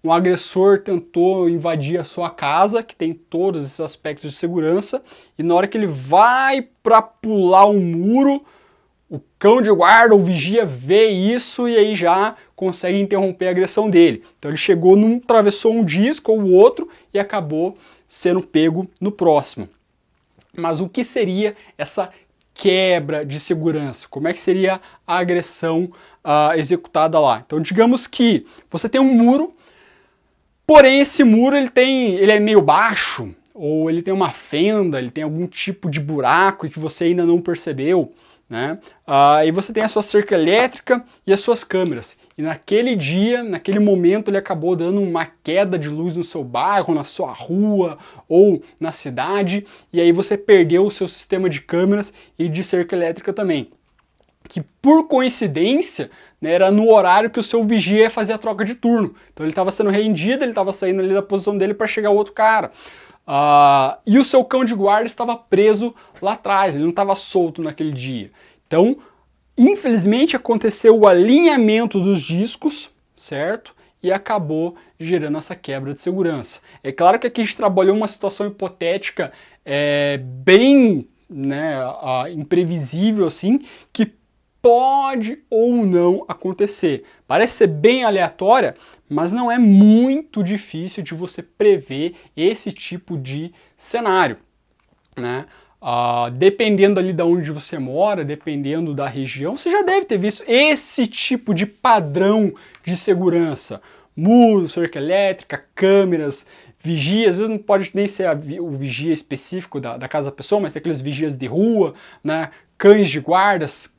agressor, tentou invadir a sua casa, que tem todos esses aspectos de segurança, e na hora que ele vai para pular um muro, o cão de guarda, o vigia vê isso e aí já consegue interromper a agressão dele. Então ele chegou, atravessou um disco ou o outro e acabou sendo pego no próximo. Mas o que seria essa quebra de segurança? Como é que seria a agressão executada lá? Então digamos que você tem um muro, porém esse muro ele é meio baixo, ou ele tem uma fenda, ele tem algum tipo de buraco que você ainda não percebeu, né? E você tem a sua cerca elétrica e as suas câmeras. E naquele dia, naquele momento, ele acabou dando uma queda de luz no seu bairro, na sua rua ou na cidade, e aí você perdeu o seu sistema de câmeras e de cerca elétrica também. que por coincidência, né, era no horário que o seu vigia ia fazer a troca de turno. Então ele estava sendo rendido, ele estava saindo ali da posição dele para chegar outro cara. E o seu cão de guarda estava preso lá atrás, ele não estava solto naquele dia. Então, infelizmente, aconteceu o alinhamento dos discos, certo? E acabou gerando essa quebra de segurança. É claro que aqui a gente trabalhou uma situação hipotética bem, né, imprevisível, assim, que pode ou não acontecer. Parece ser bem aleatória, mas não é muito difícil de você prever esse tipo de cenário, né? Dependendo ali de onde você mora, dependendo da região, você já deve ter visto esse tipo de padrão de segurança. Muro, cerca elétrica, câmeras, vigia, às vezes não pode nem ser o vigia específico da casa da pessoa, mas tem aqueles vigias de rua, né? Cães de guardas,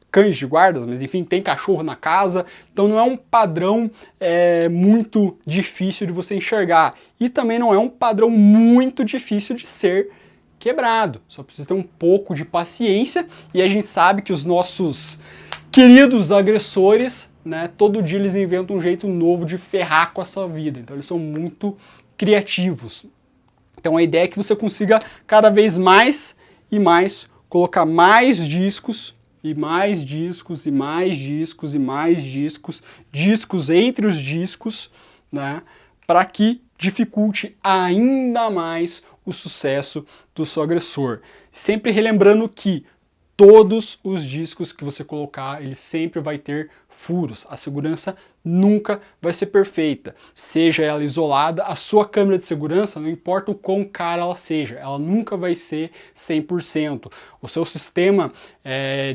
mas enfim, tem cachorro na casa, então não é um padrão muito difícil de você enxergar. E também não é um padrão muito difícil de ser quebrado. Só precisa ter um pouco de paciência, e a gente sabe que os nossos queridos agressores, né, todo dia eles inventam um jeito novo de ferrar com a sua vida, então eles são muito criativos. Então a ideia é que você consiga cada vez mais e mais colocar mais discos, e mais discos, e mais discos, e mais discos, discos entre os discos, né, para que dificulte ainda mais o sucesso do seu agressor. Sempre relembrando que todos os discos que você colocar, ele sempre vai ter furos. A segurança nunca vai ser perfeita. Seja ela isolada, a sua câmera de segurança, não importa o quão cara ela seja, ela nunca vai ser 100%. O seu sistema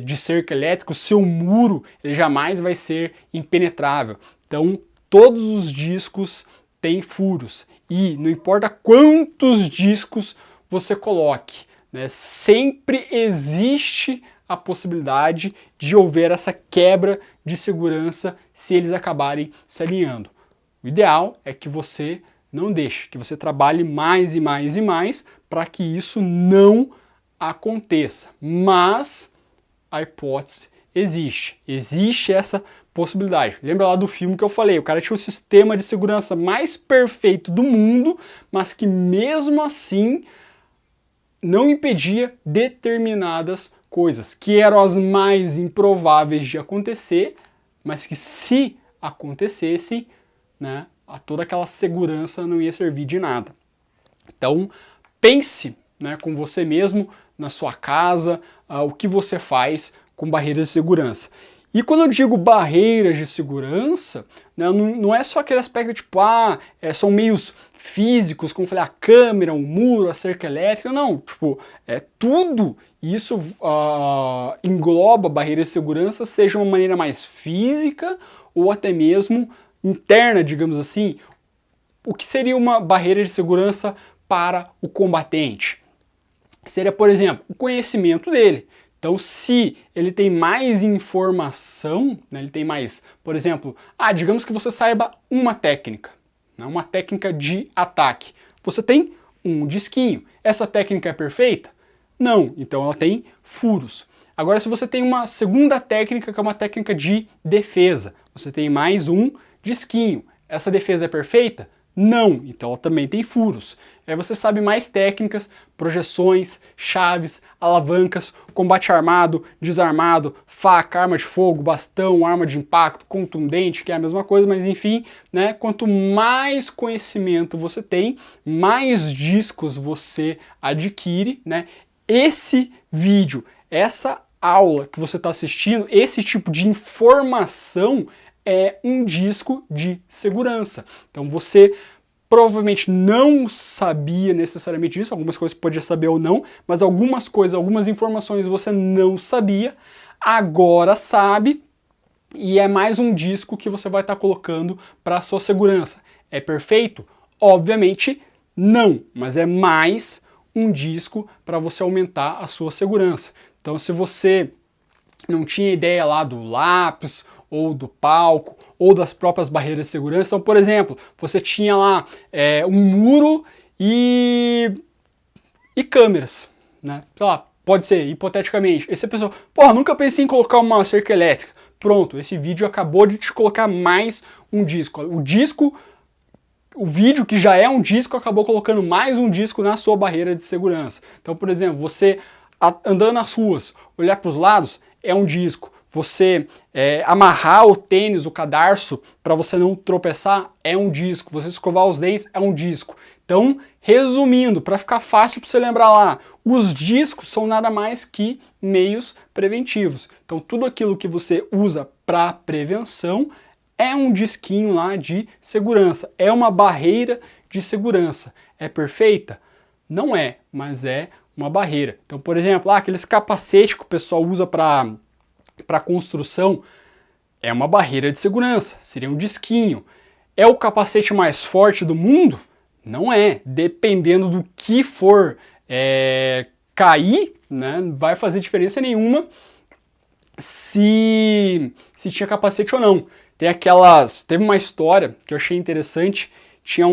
de cerca elétrica, o seu muro, ele jamais vai ser impenetrável. Então, todos os discos têm furos. E não importa quantos discos você coloque, né, sempre existe a possibilidade de haver essa quebra de segurança se eles acabarem se alinhando. O ideal é que você não deixe, que você trabalhe mais e mais e mais para que isso não aconteça. Mas a hipótese existe. Existe essa possibilidade. Lembra lá do filme que eu falei? O cara tinha o sistema de segurança mais perfeito do mundo, mas que mesmo assim não impedia determinadas coisas, que eram as mais improváveis de acontecer, mas que se acontecessem, né, toda aquela segurança não ia servir de nada. Então, pense, né, com você mesmo, na sua casa, o que você faz com barreiras de segurança. E quando eu digo barreiras de segurança, né, não é só aquele aspecto tipo, são meios físicos, como eu falei, a câmera, o muro, a cerca elétrica, não, tipo, tudo isso engloba barreiras de segurança, seja uma maneira mais física ou até mesmo interna, digamos assim. O que seria uma barreira de segurança para o combatente? Seria, por exemplo, o conhecimento dele. Então, se ele tem mais informação, né, ele tem mais, por exemplo, digamos que você saiba uma técnica, né, uma técnica de ataque. Você tem um disquinho. Essa técnica é perfeita? Não, então ela tem furos. Agora, se você tem uma segunda técnica, que é uma técnica de defesa, você tem mais um disquinho. Essa defesa é perfeita? Não, então ela também tem furos. Aí você sabe mais técnicas, projeções, chaves, alavancas, combate armado, desarmado, faca, arma de fogo, bastão, arma de impacto, contundente, que é a mesma coisa, mas enfim, né? Quanto mais conhecimento você tem, mais discos você adquire, né? Esse vídeo, essa aula que você está assistindo, esse tipo de informação é um disco de segurança. Então você provavelmente não sabia necessariamente disso, algumas coisas podia saber ou não, mas algumas coisas, algumas informações você não sabia, agora sabe, e é mais um disco que você vai estar colocando para a sua segurança. É perfeito? Obviamente não, mas é mais um disco para você aumentar a sua segurança. Então, se você não tinha ideia lá do lápis, ou do palco, ou das próprias barreiras de segurança, então, por exemplo, você tinha lá um muro e câmeras, né? Sei lá, pode ser, hipoteticamente, essa pessoa, porra, nunca pensei em colocar uma cerca elétrica. Pronto, esse vídeo acabou de te colocar mais um disco. O vídeo que já é um disco acabou colocando mais um disco na sua barreira de segurança. Então, por exemplo, você andando nas ruas, olhar para os lados, é um disco. Você amarrar o tênis, o cadarço, para você não tropeçar, é um disco. Você escovar os dentes, é um disco. Então, resumindo, para ficar fácil para você lembrar lá, os discos são nada mais que meios preventivos. Então, tudo aquilo que você usa para prevenção é um disquinho lá de segurança, é uma barreira de segurança. É perfeita? Não é, mas é uma barreira. Então, por exemplo, aqueles capacetes que o pessoal usa para construção, é uma barreira de segurança, seria um disquinho. É o capacete mais forte do mundo? Não é. Dependendo do que for cair, né, não vai fazer diferença nenhuma se tinha capacete ou não. Teve uma história que eu achei interessante, tinha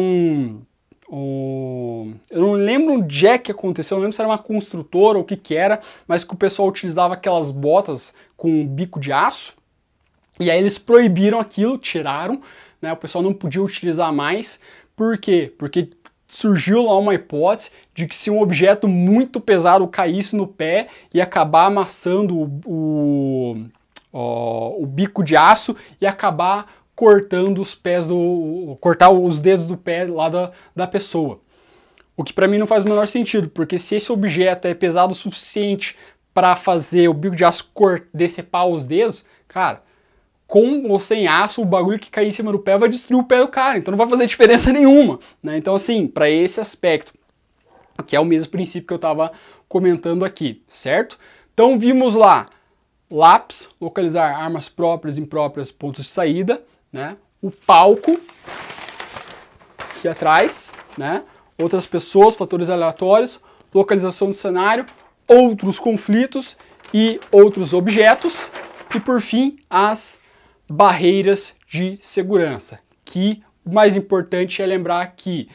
eu não lembro onde é que aconteceu, eu não lembro se era uma construtora ou o que era, mas que o pessoal utilizava aquelas botas com bico de aço, e aí eles proibiram aquilo, tiraram, né, o pessoal não podia utilizar mais. Por quê? Porque surgiu lá uma hipótese de que se um objeto muito pesado caísse no pé e acabar amassando o bico de aço e acabar cortando cortar os dedos do pé lá da pessoa. O que para mim não faz o menor sentido, porque se esse objeto é pesado o suficiente para fazer o bico de aço decepar os dedos, cara, com ou sem aço, o bagulho que cair em cima do pé vai destruir o pé do cara, então não vai fazer diferença nenhuma, né? Então assim, para esse aspecto, que é o mesmo princípio que eu estava comentando aqui, certo? Então vimos lá, lápis, localizar armas próprias e impróprias, pontos de saída, né? O palco, aqui atrás, né? Outras pessoas, fatores aleatórios, localização do cenário, outros conflitos e outros objetos, e por fim, as barreiras de segurança, que o mais importante é lembrar que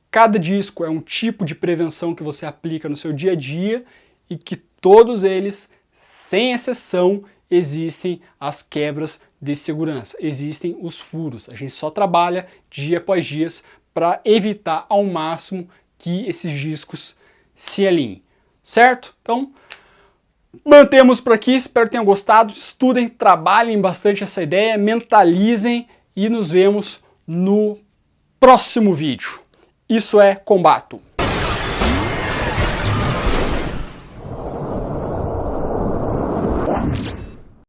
cada disco é um tipo de prevenção que você aplica no seu dia a dia e que todos eles, sem exceção, existem as quebras de segurança, existem os furos. A gente só trabalha dia após dia para evitar ao máximo que esses discos se alinhem, certo? Então, mantemos por aqui, espero que tenham gostado, estudem, trabalhem bastante essa ideia, mentalizem e nos vemos no próximo vídeo. Isso é Combato.